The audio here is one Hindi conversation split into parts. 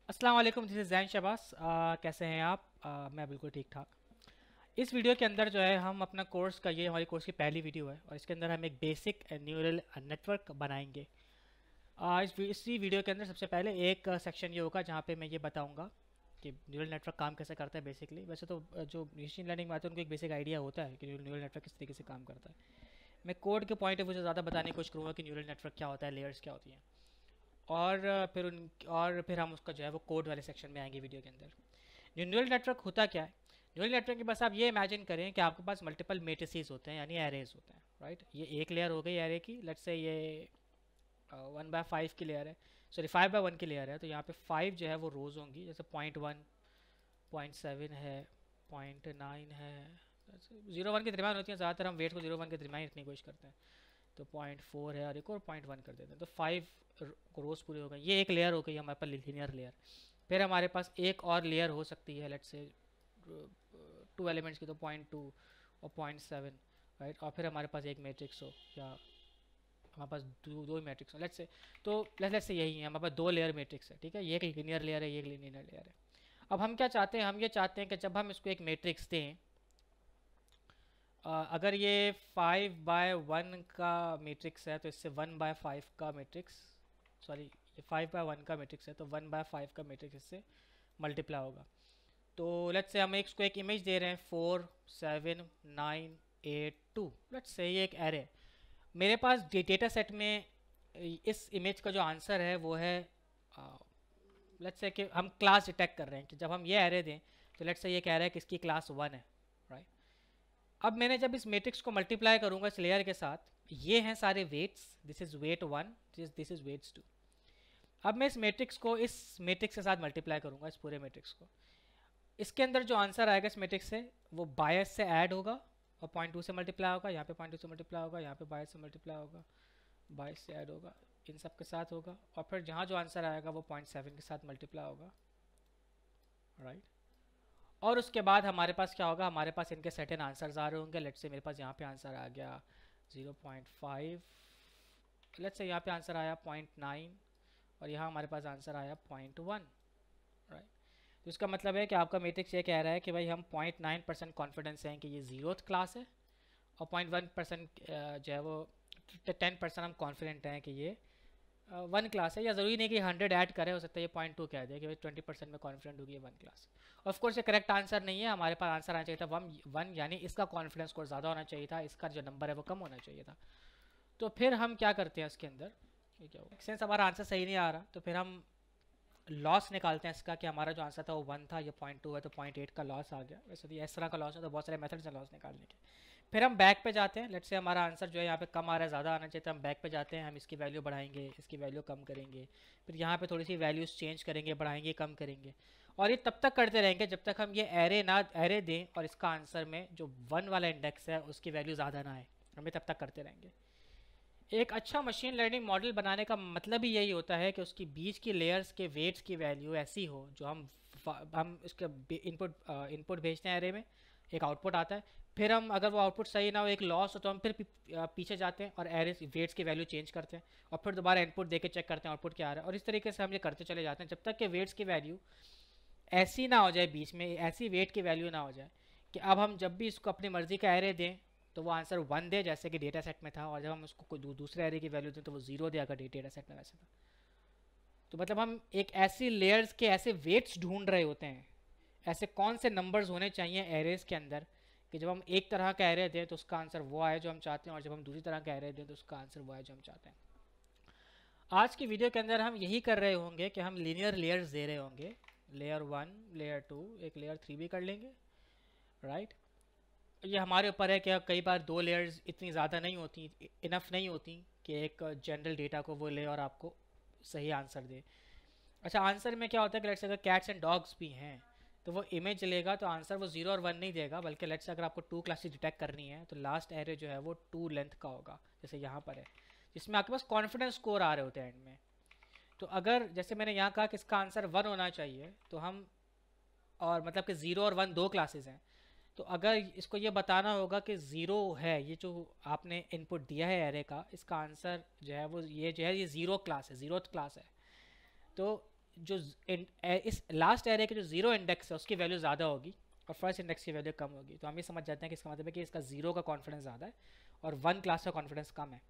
अस्सलाम वालेकुम, दिस इज़ जैन शबास। कैसे हैं आप? मैं बिल्कुल ठीक ठाक। इस वीडियो के अंदर जो है हम अपना कोर्स का, ये हमारी कोर्स की पहली वीडियो है और इसके अंदर हम एक बेसिक न्यूरल नेटवर्क बनाएंगे। इसी वीडियो के अंदर सबसे पहले एक सेक्शन ये होगा जहाँ पे मैं ये बताऊँगा कि न्यूरल नेटवर्क काम कैसे करता है बेसिकली। वैसे तो जो मशीन लर्निंग में आते हैं उनको एक बेसिक आइडिया होता है कि न्यूरल नेटवर्क किस तरीके से काम करता है। मैं कोड के पॉइंट ऑफ व्यू से ज़्यादा बताने की कोशिश करूँगा कि न्यूरल नेटवर्क क्या होता है, लेयर्स क्या होती हैं। और फिर हम उसका जो है वो कोड वाले सेक्शन में आएंगे वीडियो के अंदर। न्यूरल नेटवर्क होता क्या है? न्यूरल नेटवर्क के बस आप ये इमेजिन करें कि आपके पास मल्टीपल मेट्रिसेस होते हैं, यानी एरेज होते हैं, राइट। ये एक लेयर हो गई एरे की, लेट्स से ये 1/5 की लेयर है, सॉरी 5/1 की लेयर है। तो यहाँ पे 5 जो है वो रोज होंगी, जैसे 0.1, 0.7 है, 0.9 है, 0 1 के दरमियान होती हैं। ज़्यादातर हम वेट को 0 1 के दरमियान रखने की कोशिश करते हैं। तो 0.4 है और एक और 0.1 कर देते हैं, तो 5 रोज पूरे हो गए। ये एक लेयर हो गई हमारे पास, लीनियर लेयर। फिर हमारे पास एक और लेयर हो सकती है, लेट्स से 2 एलिमेंट्स की, तो 0.2 और 0.7, राइट। और फिर हमारे पास एक मैट्रिक्स हो, या हमारे पास दो ही मैट्रिक्स हो, लेट्स से। तो लेट्स से यही है, हमारे पास दो लेयर मैट्रिक्स है, ठीक है। ये एक लीनियर लेयर है, ये एक लीनियर लेयर है। अब हम क्या चाहते हैं? हम ये चाहते हैं कि जब हम इसको एक मैट्रिक्स दें, अगर ये 5/1 का मैट्रिक्स है तो इससे 1/5 का मैट्रिक्स, सॉरी ये 5/1 का मैट्रिक्स है तो 1/5 का मैट्रिक्स इससे मल्टीप्लाई होगा। तो लेट्स से हम इसको एक इमेज दे रहे हैं, 4 7 9 8 2, लेट्स से ये एक एरे। मेरे पास डेटा सेट में इस इमेज का जो आंसर है वो है, लेट्स से कि हम क्लास डिटेक्ट कर रहे हैं कि जब हम ये एरे दें तो लेट्स से ये कह रहा है कि इसकी क्लास 1 है, राइट। अब मैंने जब इस मैट्रिक्स को मल्टीप्लाई करूंगा इस लेयर के साथ, ये हैं सारे weights, this is weight 1, this is weights 2। अब मैं इस मैट्रिक्स को इस मैट्रिक्स के साथ मल्टीप्लाई करूंगा, इस पूरे मैट्रिक्स को। इसके अंदर जो आंसर आएगा इस मैट्रिक्स से, वो बायस से ऐड होगा और 0.2 से मल्टीप्लाई होगा, यहाँ पे 0.2 से मल्टीप्लाई होगा, यहाँ पे बायस से मल्टीप्लाई होगा, बायस से ऐड होगा, इन सब के साथ होगा। और फिर जहाँ जो आंसर आएगा वो 0.7 के साथ मल्टीप्लाई होगा, राइट। और उसके बाद हमारे पास क्या होगा? हमारे पास इनके सर्टेन आंसर्स आ रहे होंगे। लेट्स से मेरे पास यहाँ पे आंसर आ गया 0.5, लेट्स से यहाँ पे आंसर आया 0.9, और यहाँ हमारे पास आंसर आया 0.1, राइट। तो इसका मतलब है कि आपका मैट्रिक्स ये कह रहा है कि भाई हम 0.9% कॉन्फिडेंस हैं कि ये 0th क्लास है, और 0.1% जो है वो 10% हम कॉन्फिडेंट हैं कि ये 1 क्लास है। या ज़रूरी नहीं कि 100 ऐड करे, हो सकता है ये 0.2 कह दे कि भाई 20% में कॉन्फिडेंट होगी ये 1 क्लास। ऑफ कोर्स ये करेक्ट आंसर नहीं है, हमारे पास आंसर आना चाहिए था 1, यानी इसका कॉन्फिडेंस स्कोर ज़्यादा होना चाहिए था, इसका जो नंबर है वो कम होना चाहिए था। तो फिर हम क्या करते हैं इसके अंदर, ये क्या हुआ, सिंस हमारा आंसर सही नहीं आ रहा तो फिर हम लॉस निकालते हैं इसका, कि हमारा जो आंसर था वो 1 था, ये 0.2 है तो 0.8 का लॉस आ गया। वैसे तो इस तरह का लॉस है, तो बहुत सारे मेथड्स हैं लॉस निकालने के। फिर हम बैक पे जाते हैं, लेट्स से हमारा आंसर जो है यहाँ पे कम आ रहा है, ज़्यादा आना चाहिए, तो हम बैक पे जाते हैं, हम इसकी वैल्यू बढ़ाएंगे, इसकी वैल्यू कम करेंगे, फिर यहाँ पे थोड़ी सी वैल्यूज़ चेंज करेंगे, बढ़ाएंगे, कम करेंगे। और ये तब तक करते रहेंगे जब तक हम ये एरे दें और इसका आंसर में जो 1 वाला इंडेक्स है उसकी वैल्यू ज़्यादा ना आए, हमें तब तक करते रहेंगे। एक अच्छा मशीन लर्निंग मॉडल बनाने का मतलब ही यही होता है कि उसकी बीच की लेयर्स के वेट्स की वैल्यू ऐसी हो जो हम इसके इनपुट भेजते हैं एरे में, एक आउटपुट आता है। फिर हम अगर वो आउटपुट सही ना हो, एक लॉस हो, तो हम फिर पीछे जाते हैं और एरे वेट्स की वैल्यू चेंज करते हैं, और फिर दोबारा इनपुट देके चेक करते हैं आउटपुट क्या आ रहा है। और इस तरीके से हम ये करते चले जाते हैं जब तक कि वेट्स की वैल्यू ऐसी ना हो जाए, बीच में ऐसी वेट की वैल्यू ना हो जाए कि अब हम जब भी इसको अपनी मर्जी का एरे दें तो वो आंसर 1 दे, जैसे कि डेटा सेट में था, और जब हम उसको कोई दूसरे एरे की वैल्यू दें तो वो 0 दे, अगर डेटा सेट में वैसे था। तो मतलब हम एक ऐसी लेयर्स के ऐसे वेट्स ढूंढ रहे होते हैं, ऐसे कौन से नंबर्स होने चाहिए एरेज के अंदर कि जब हम एक तरह का एरे दें तो उसका आंसर वो आए जो हम चाहते हैं, और जब हम दूसरी तरह का एरे दें तो उसका आंसर वो आए जो हम चाहते हैं। आज की वीडियो के अंदर हम यही कर रहे होंगे कि हम लीनियर लेयर्स दे रहे होंगे, लेयर 1, लेयर 2, एक लेयर 3 भी कर लेंगे, राइट। ये हमारे ऊपर है कि कई बार दो लेयर्स इतनी ज़्यादा नहीं होती, इनफ नहीं होती कि एक जनरल डेटा को वो ले और आपको सही आंसर दे। अच्छा, आंसर में क्या होता है कि लेट्स अगर कैट्स एंड डॉग्स भी हैं तो वो इमेज लेगा तो आंसर वो 0 और 1 नहीं देगा, बल्कि लेट्स अगर आपको 2 क्लासेस डिटेक्ट करनी है तो लास्ट एरे जो है वो 2 लेंथ का होगा, जैसे यहाँ पर है, जिसमें आपके पास कॉन्फिडेंस स्कोर आ रहे होते हैं एंड में। तो अगर जैसे मैंने यहाँ कहा कि इसका आंसर 1 होना चाहिए, तो हम, और मतलब कि 0 और 1 दो क्लासेस हैं, तो अगर इसको ये बताना होगा कि 0 है, ये जो आपने इनपुट दिया है एरे का, इसका आंसर जो है वो ये जो है ये 0 क्लास है, 0th क्लास है। तो जो इस लास्ट एरे के जो ज़ीरो इंडेक्स है उसकी वैल्यू ज़्यादा होगी और फर्स्ट इंडेक्स की वैल्यू कम होगी, तो हम ये समझ जाते हैं कि इसका मतलब है कि इसका ज़ीरो का कॉन्फिडेंस ज़्यादा है और वन क्लास का कॉन्फिडेंस कम है।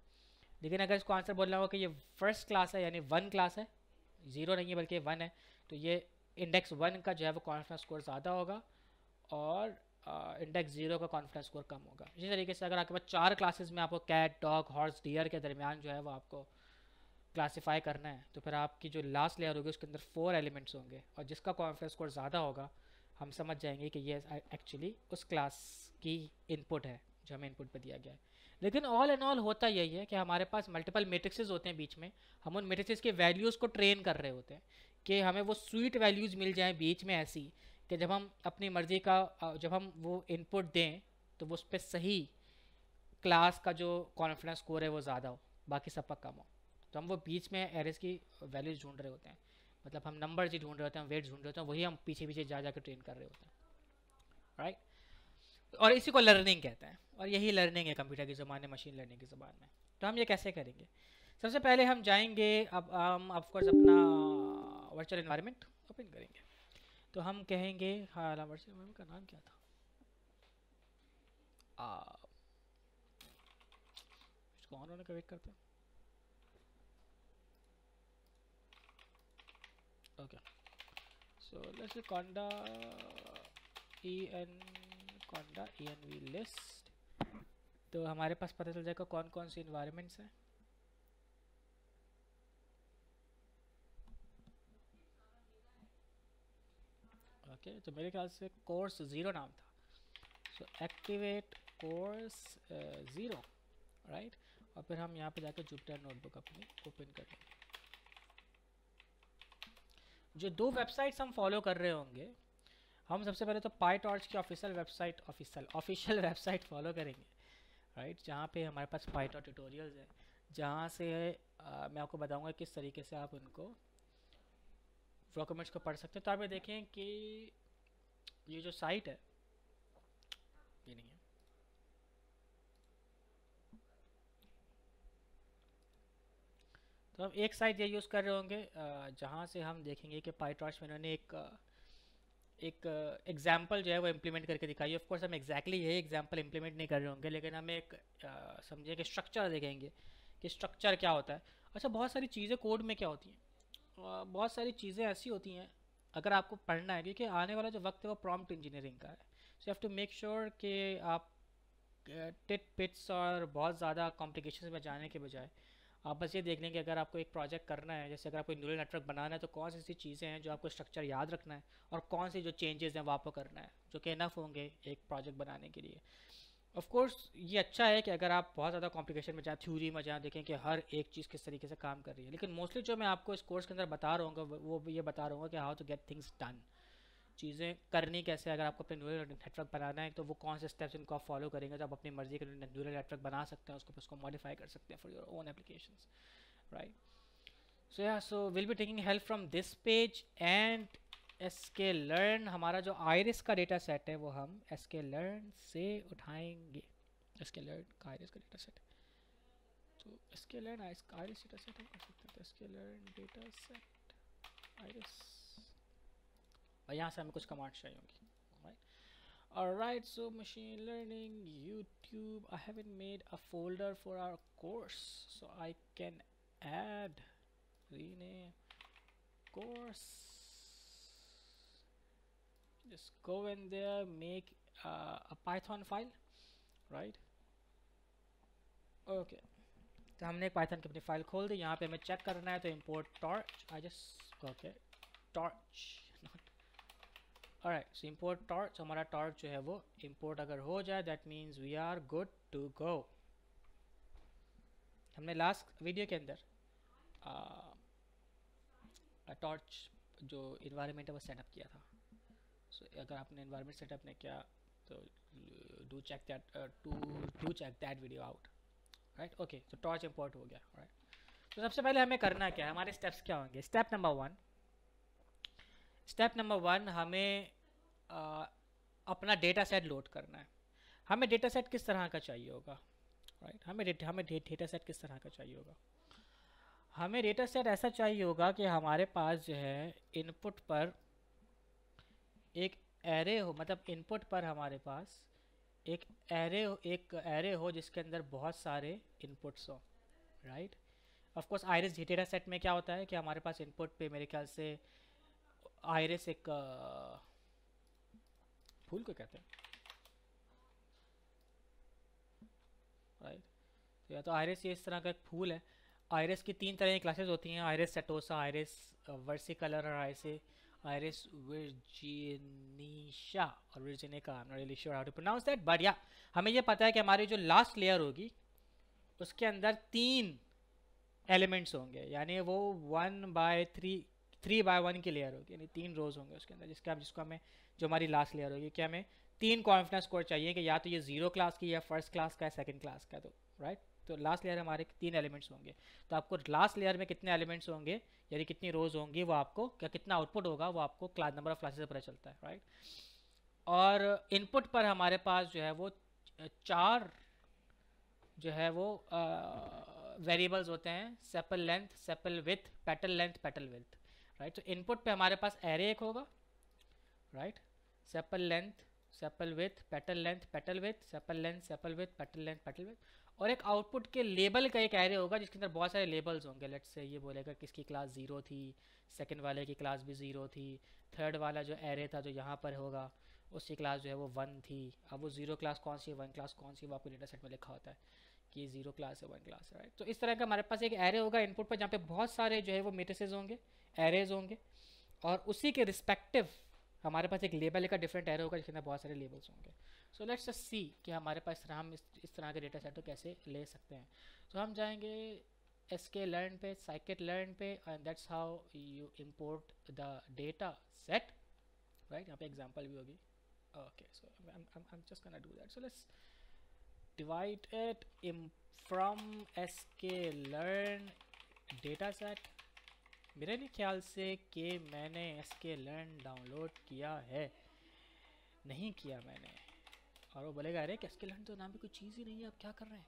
लेकिन अगर इसको आंसर बोलना होगा कि ये फर्स्ट क्लास है यानी वन क्लास है, ज़ीरो नहीं है बल्कि वन है, तो ये इंडेक्स वन का जो है वो कॉन्फिडेंस स्कोर ज़्यादा होगा और इंडेक्स ज़ीरो का कॉन्फिडेंस स्कोर कम होगा। इसी तरीके से अगर आपके पास 4 क्लासेस में आपको कैट, डॉग, हॉर्स, डियर के दरमियान जो है वो आपको क्लासीफाई करना है, तो फिर आपकी जो लास्ट लेयर होगी उसके अंदर 4 एलिमेंट्स होंगे और जिसका कॉन्फिडेंस स्कोर ज़्यादा होगा हम समझ जाएंगे कि ये एक्चुअली उस क्लास की इनपुट है जो हमें इनपुट पर दिया गया है। लेकिन ऑल एंड ऑल होता यही है कि हमारे पास मल्टीपल मैट्रिक्सेस होते हैं बीच में, हम उन मैट्रिक्सेस के वैल्यूज़ को ट्रेन कर रहे होते हैं कि हमें वो स्वीट वैल्यूज़ मिल जाएँ बीच में ऐसी कि जब हम अपनी मर्ज़ी का जब हम वो इनपुट दें तो वो उस पर सही क्लास का जो कॉन्फिडेंस स्कोर है वो ज़्यादा हो, बाकी सब पर कम हो। तो हम वो बीच में एरेस की वैल्यूज़ ढूंढ रहे होते हैं, मतलब हम नंबर्स ही ढूंढ रहे होते हैं, वेट्स ढूंढ रहे होते हैं, वही हम पीछे पीछे जा कर ट्रेन कर रहे होते हैं, राइट। और इसी को लर्निंग कहते हैं और यही लर्निंग है कंप्यूटर की ज़बान में, मशीन लर्निंग की ज़बान में। तो हम ये कैसे करेंगे? सबसे पहले हम जाएंगे, अब हम ऑफकोर्स अपना वर्चुअल इन्वायरमेंट ओपन करेंगे। तो हम कहेंगे, हाँ वर्चुअल इन्वायरमेंट का नाम क्या था, इसको ऑन होने का वेट करते हैं। Okay, so let's say conda env list, तो हमारे पास पता चल जाएगा कौन कौन सी इन्वायरमेंट्स हैं। ओके, तो मेरे ख्याल से कोर्स 0 नाम था, सो एक्टिवेट कोर्स 0, राइट। और फिर हम यहाँ पे जाकर जुपिटर नोटबुक अपनी ओपन करेंगे। जो 2 वेबसाइट्स हम फॉलो कर रहे होंगे, हम सबसे पहले तो पाईटॉर्च की ऑफिशियल वेबसाइट फॉलो करेंगे, राइट, जहाँ पे हमारे पास पाईटॉर्च ट्यूटोरियल्स हैं, जहाँ से मैं आपको बताऊंगा किस तरीके से आप उनको डॉक्यूमेंट्स को पढ़ सकते हैं। तो आप ये देखें कि ये जो साइट है ये नहीं है, तो हम एक साइट ये यूज़ कर रहे होंगे जहाँ से हम देखेंगे कि पाईटॉर्च में इन्होंने एक एग्जाम्पल जो है वो इम्प्लीमेंट करके दिखाई है। ऑफकोर्स हम एग्जैक्टली यही एग्जाम्पल इम्प्लीमेंट नहीं कर रहे होंगे, लेकिन हम एक समझिए कि स्ट्रक्चर देखेंगे कि स्ट्रक्चर क्या होता है। अच्छा, बहुत सारी चीज़ें कोड में क्या होती हैं, बहुत सारी चीज़ें ऐसी होती हैं अगर आपको पढ़ना है, क्योंकि आने वाला जो वक्त है वो प्रॉम्प्ट इंजीनियरिंग का है। So you have to make sure कि आप टिट पिट्स और बहुत ज़्यादा कॉम्प्लिकेशन में जाने के बजाय आप बस ये देख लें कि अगर आपको एक प्रोजेक्ट करना है, जैसे अगर आपको न्यूरल नेटवर्क बनाना है, तो कौन सी ऐसी चीज़ें हैं जो आपको स्ट्रक्चर याद रखना है और कौन सी जो चेंजेस हैं वो आपको करना है, जो कि इनफ होंगे एक प्रोजेक्ट बनाने के लिए। ऑफ कोर्स ये अच्छा है कि अगर आप बहुत ज़्यादा कॉम्प्लिकेशन में जाएँ, थ्योरी में जाएँ, देखें कि हर एक चीज़ किस तरीके से काम कर रही है, लेकिन मोस्टली जो मैं आपको इस कोर्स के अंदर बता रहा हूँ वो ये बता रहा हूँ कि how to get things done, चीज़ें करनी कैसे। अगर आपको अपने न्यूरल नेटवर्क बनाना है तो वो कौन से स्टेप्स इनको आप फॉलो करेंगे तो आप अपनी मर्जी के न्यूरल नेटवर्क बना सकते हैं, उसको मॉडिफाई कर सकते हैं for your own applications, right? So yeah, so we'll be taking help from this page and sklearn। हमारा जो iris का डेटा सेट है वो हम sklearn से उठाएंगे। sklearn का iris का डेटा सेट, तो sklearn iris डेटा सेट हम कर सकते हैं, sklearn डेटा सेट iris, और यहाँ से हमें कुछ कमांड्स चाहिए होंगी, right? Alright, so machine learning YouTube, I haven't made a folder for our course, so I can add rename course, just go in there, make a Python file, right? Okay, तो हमने एक पाइथन की अपनी फाइल खोल दी। यहाँ पे हमें चेक करना है तो import torch, I just okay torch alright, so import torch, हमारा torch जो है वो import अगर हो जाए that means we are good to go। हमने लास्ट वीडियो के अंदर टॉर्च जो इन्वायरमेंट है वो सेटअप किया था। सो अगर आपने इन्वायरमेंट सेटअप नहीं किया तो do check that video out, right. Okay, तो टॉर्च इंपोर्ट हो गया, राइट। तो सबसे पहले हमें करना क्या है, हमारे स्टेप्स क्या होंगे। स्टेप नंबर वन हमें अपना डेटा सेट लोड करना है। हमें डेटा सेट किस तरह का चाहिए होगा, राइट। हमें डेटा सेट किस तरह का चाहिए होगा। हमें डेटा सेट ऐसा चाहिए होगा कि हमारे पास जो है इनपुट पर एक एरे हो, मतलब इनपुट पर हमारे पास एक एरे हो जिसके अंदर बहुत सारे इनपुट्स हो, right. Of course iris data set में क्या होता है कि हमारे पास इनपुट पे मेरे ख्याल से आइरिस एक फूल को कहते हैं, राइट। तो या तो आइरिस ये इस तरह का एक फूल है। आइरिस की 3 तरह की क्लासेस होती हैं, आइरिस सेटोसा, आइरिस वर्सिकलर और आइरिस वर्जिनिशा और virginica. I am not really sure how to pronounce that, but yeah हमें ये पता है कि हमारी जो लास्ट लेयर होगी उसके अंदर 3 एलिमेंट्स होंगे, यानी वो 3 by 1 की लेयर होगी, यानी 3 रोज होंगे उसके अंदर, जिसको हमें जो हमारी लास्ट लेयर होगी, कि हमें 3 कॉन्फिडेंस स्कोर चाहिए कि या तो ये 0 क्लास की, या फर्स्ट क्लास का, या सेकंड क्लास का। तो राइट, तो लास्ट लेयर हमारे 3 एलिमेंट्स होंगे। तो आपको लास्ट लेयर में कितने एलिमेंट्स होंगे, यानी कितनी रोज होंगी, वो आपको क्या कितना आउटपुट होगा वो आपको क्लास नंबर ऑफ क्लासेस से पता चलता है, राइट। और इनपुट पर हमारे पास जो है वो 4 जो है वो वेरिएबल्स होते हैं, sepal length, sepal with, petal length, petal width, right. तो इनपुट पे हमारे पास एरे एक होगा, right, sepal length, sepal with, petal length, petal with, sepal length, sepal with, petal length, petal with, और एक आउटपुट के लेबल का एक एरे होगा जिसके अंदर बहुत सारे लेबल्स होंगे। लेट्स से ये बोलेगा किसकी क्लास 0 थी, सेकंड वाले की क्लास भी 0 थी, थर्ड वाला जो एरे था जो यहाँ पर होगा उसकी क्लास जो है वो 1 थी। अब वो 0 क्लास कौन सी है, 1 क्लास कौन सी है, वो आपको डेटा सेट में लिखा होता है कि ये 0 क्लास है, 1 क्लास है, राइट। तो इस तरह का हमारे पास एक एरे होगा इनपुट पर, जहाँ पे बहुत सारे जो है वो मेट्रिसेस होंगे, एरेज होंगे, और उसी के रिस्पेक्टिव हमारे पास एक लेबल का डिफरेंट एरे होगा जिसके अंदर बहुत सारे लेबल्स होंगे। सो लेट्स जस्ट सी कि हमारे पास हम इस तरह के डेटा सेट को कैसे ले सकते हैं। तो हम जाएंगे sklearn पे, scikit-learn पे, and that's how you import the data set, right. यहाँ पे एग्जाम्पल भी होगी। Okay, so I'm just gonna do that. So let's divide it from sklearn dataset। मेरे नहीं ख्याल से कि मैंने sklearn डाउनलोड किया है, नहीं किया मैंने। और वो बोलेगा अरे sklearn तो नाम भी कोई चीज़ ही नहीं है, आप क्या कर रहे हैं।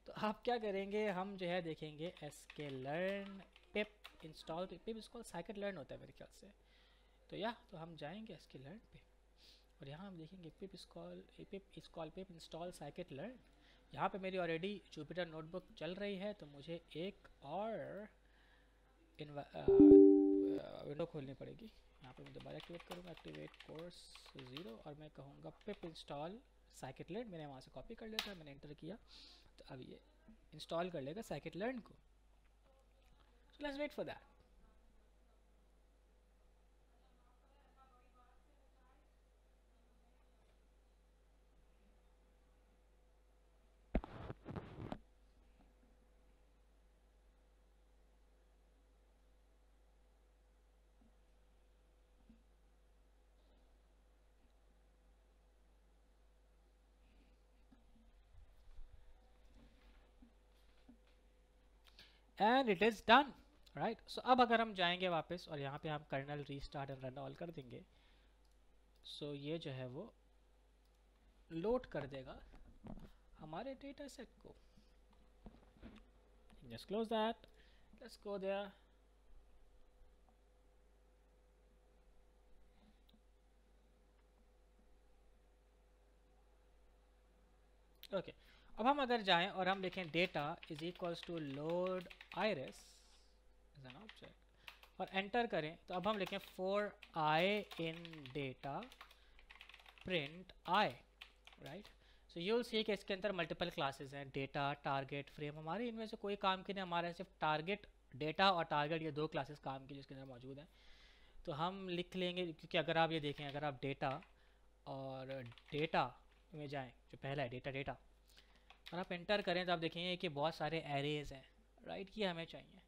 तो आप क्या करेंगे, हम जो है देखेंगे sklearn pip इंस्टॉल, pip इसको scikit-learn होता है मेरे ख्याल से। तो या तो हम जाएंगे sklearn पे और यहाँ हम देखेंगे pip इंस्टॉल scikit-learn। यहाँ पे मेरी ऑलरेडी जुपिटर नोटबुक चल रही है, तो मुझे एक और विंडो खोलनी पड़ेगी। यहाँ पे मैं दोबारा एक्टिवेट करूँगा, एक्टिवेट कोर्स 0, और मैं कहूँगा pip इंस्टॉल scikit-learn। मैंने वहाँ से कॉपी कर लिया था, मैंने एंटर किया, तो अब ये इंस्टॉल कर लेगा scikit-learn को। So let's wait for that. And it is done, right. So अब अगर हम जाएंगे वापस और यहाँ पे हम kernel restart and run all कर देंगे, सो ये जो है वो लोड कर देगा हमारे डेटा सेट को। Just close that, let's go there. Okay, अब हम अगर जाएं और हम लिखें data is equals to load iris as an object और एंटर करें, तो अब हम लिखें for I in data print I, right. So you will see कि इसके अंदर मल्टीपल क्लासेस हैं, डेटा, टारगेट, फ्रेम। हमारे इनमें से कोई काम की नहीं, हमारे सिर्फ टारगेट, डेटा और टारगेट ये 2 क्लासेस काम की जिसके अंदर मौजूद हैं। तो हम लिख लेंगे, क्योंकि अगर आप ये देखें, अगर आप डेटा और डेटा में जाएं, जो पहला है डेटा और आप एंटर करें, तो आप देखेंगे कि बहुत सारे एरेज हैं, राइट, ये हमें चाहिए।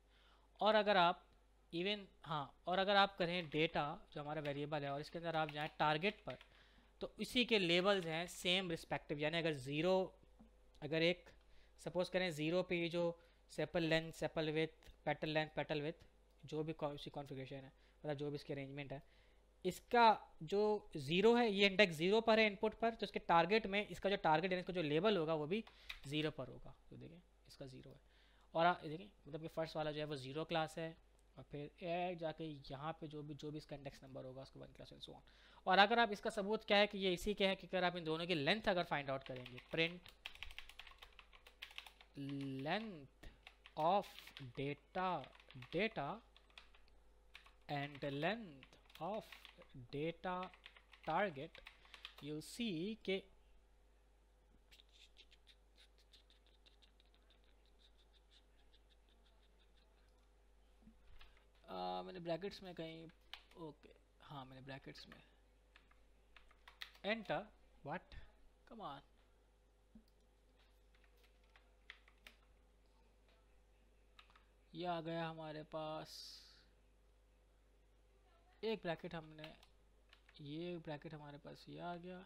और अगर आप और अगर आप करें डेटा जो हमारा वेरिएबल है और इसके अंदर आप जाएं टारगेट पर, तो इसी के लेबल्स हैं सेम रिस्पेक्टिव, यानी अगर 0, अगर एक सपोज करें 0 पे जो sepal length, sepal with, petal length, petal with, जो भी कॉन्फ़िगरेशन है, मतलब जो भी इसकी अरेंजमेंट है, इसका जो 0 है, ये इंडेक्स 0 पर है इनपुट पर, तो इसके टारगेट में इसका जो टारगेट है, इसका जो लेबल होगा वो भी 0 पर होगा। तो देखें इसका 0 है, और देखिए मतलब कि फर्स्ट वाला जो है वो 0 क्लास है, और फिर एक जाके यहाँ पे जो भी इसका इंडेक्स नंबर होगा उसको 1 क्लास एंड सो ऑन। और अगर आप इसका सबूत क्या है कि ये इसी के है कि अगर आप इन दोनों की लेंथ अगर फाइंड आउट करेंगे, print length of data and length of data target, you see के मैंने ब्रैकेट्स में कहीं, ओके हाँ मैंने ब्रैकेट्स में एंटर, व्हाट, कम ऑन, ये आ गया हमारे पास एक ब्रैकेट, हमने ये ब्रैकेट हमारे पास ये आ गया,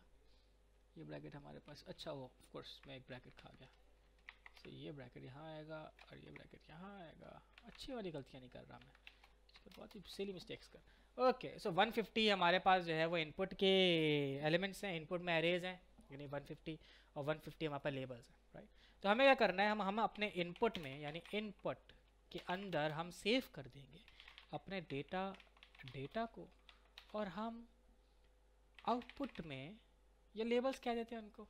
ये ब्रैकेट हमारे पास, अच्छा वो ऑफ कोर्स मैं एक ब्रैकेट खा गया, तो ये ब्रैकेट यहाँ आएगा और ये ब्रैकेट यहाँ आएगा। अच्छी वाली गलतियाँ नहीं कर रहा मैं, बहुत ही सिली मिस्टेक्स कर। ओके सो 150 हमारे पास जो है वो इनपुट के एलिमेंट्स हैं, इनपुट में एरेज हैं यानी 150, और 150 हमारे पास लेबल्स हैं, राइट। तो हमें क्या करना है, हम अपने इनपुट में यानी इनपुट के अंदर हम सेव कर देंगे अपने डेटा को, और हम आउटपुट में ये लेबल्स क्या देते हैं उनको,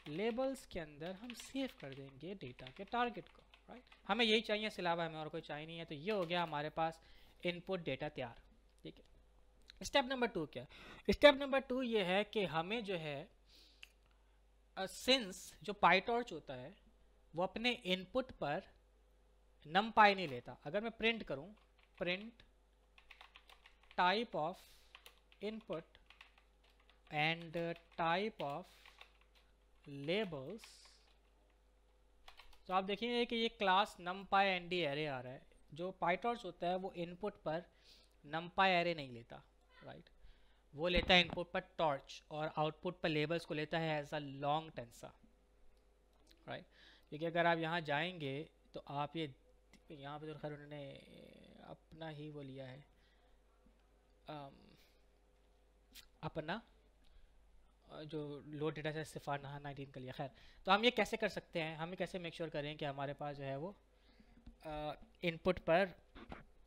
लेबल्स के अंदर हम सेव कर देंगे डेटा के टारगेट को, राइट। हमें यही चाहिए, इसके अलावा हमें और कोई चाहिए नहीं है। तो ये हो गया हमारे पास इनपुट डेटा तैयार, ठीक है। स्टेप नंबर 2 क्या है, स्टेप नंबर 2 ये है कि हमें जो है सिंस जो पाइटॉर्च होता है वो अपने इनपुट पर नमपाई नहीं लेता। अगर मैं प्रिंट करूं, print type of input and type of labels, तो आप देखेंगे कि ये क्लास numpy nd एरे आ रहा है। जो पाइटॉर्च होता है वो इनपुट पर numpy एरे नहीं लेता, राइट, वो लेता है इनपुट पर टॉर्च, और आउटपुट पर लेबल्स को लेता है as a long tensor, right. क्योंकि अगर आप यहाँ जाएंगे तो आप ये यहाँ पे तो खैर उन्होंने अपना ही वो लिया है, अपना जो लोड डेटा से सिफार 19 का लिया। खैर, तो हम ये कैसे कर सकते हैं, हम ये कैसे मेक श्योर करें कि हमारे पास जो है वो इनपुट पर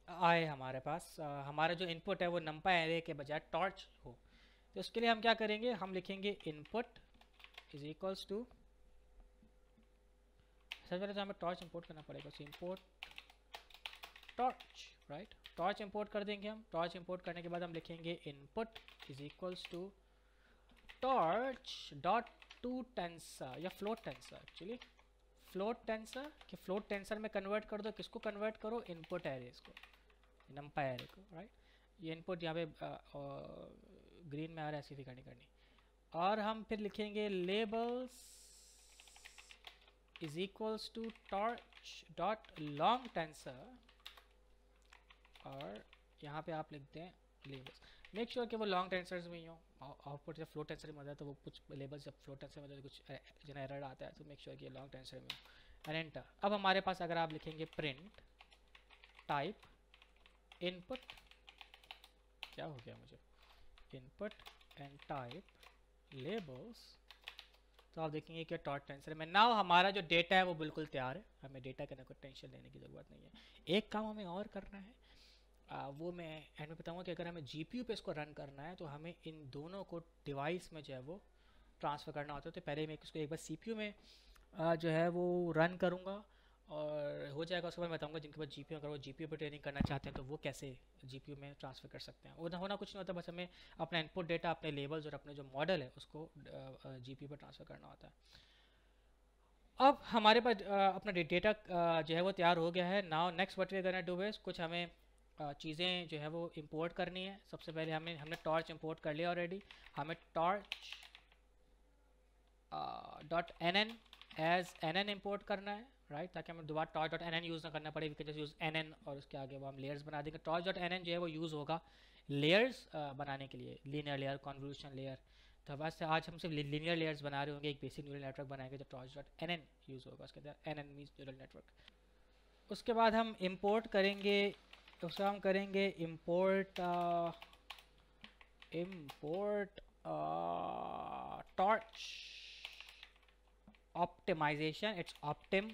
आए, हमारे पास हमारा जो इनपुट है वो numpy एरे के बजाय टॉर्च हो। तो उसके लिए हम क्या करेंगे, हम लिखेंगे इनपुट इज इक्वल्स टू, सबसे पहले तो हमें टॉर्च इंपोर्ट करना पड़ेगा, so import torch, right. Torch import कर देंगे हम। टॉर्च इंपोर्ट करने के बाद हम लिखेंगे input is equals to torch dot to tensor या float tensor, actually float tensor, कि फ्लोट टेंसर में कन्वर्ट कर दो, किसको कन्वर्ट करो, इनपुट एरेज को, numpy एरे को, राइट। ये इनपुट यहाँ पे ग्रीन में आ रहा है, ऐसी करनी और हम फिर लिखेंगे labels is equals to torch dot long tensor, और यहाँ पे आप लिखते हैं लेबल्स। मेक श्योर कि वो लॉन्ग टेंसर्स में ही हो। आउटपुट जब फ्लोट टेंसर में होता है तो वो कुछ लेबल्स जब फ्लोट टेंसर में होता है तो कुछ जो एरर आता है, तो मेक श्योर कि ये लॉन्ग टेंसर में हो, एंड एंटर। अब हमारे पास अगर आप लिखेंगे प्रिंट टाइप इनपुट, क्या हो गया मुझे, इनपुट एंड टाइप लेबल्स, तो आप देखेंगे कि टॉर्च टेंसर में नाउ हमारा जो डेटा है वो बिल्कुल तैयार है। हमें डेटा के अंदर कोई टेंशन लेने की ज़रूरत नहीं है। एक काम हमें और करना है, वो मैं एंड में बताऊंगा कि अगर हमें जीपीयू पे इसको रन करना है तो हमें इन दोनों को डिवाइस में जो है वो ट्रांसफ़र करना होता है। तो पहले मैं इसको एक बार सीपीयू में जो है वो रन करूँगा और हो जाएगा, उसके बाद मैं बताऊँगा जिनके पास जीपीयू, अगर वो जीपीयू पे ट्रेनिंग करना चाहते हैं तो वो कैसे जीपीयू में ट्रांसफ़र कर सकते हैं। वो होना कुछ नहीं होता, बस हमें अपना इनपुट डेटा, अपने लेबल्स और अपने जो मॉडल है उसको जीपीयू पर ट्रांसफ़र करना होता है। अब हमारे पास अपना डेटा जो है वो तैयार हो गया है। Now next what we are gonna do is, कुछ हमें चीज़ें जो है वो इंपोर्ट करनी है। सबसे पहले हमने टॉर्च इंपोर्ट कर लिया ऑलरेडी। हमें torch dot N as N import करना है, राइट, ताकि हमें दोबारा टॉर्च डॉट एन यूज़ ना करना पड़े। We can just use N और उसके आगे वो हम लेयर्स बना देंगे। टॉर्च डॉट एन जो है वो यूज़ होगा लेयर्स बनाने के लिए, लीनियर लेयर, कॉन्वोल्यूशन लेयर। तो वैसे आज हम सिर्फ लीनियर लेयर्स बना रहे होंगे, एक बेसिक न्यूरल नेटवर्क बनाएंगे तो टॉर्च डॉट एन यूज़ होगा, उसके अंदर एन मीन्स न्यूरल नेटवर्क। उसके बाद हम इंपोर्ट करेंगे, उसका हम करेंगे import torch optimization, it's optim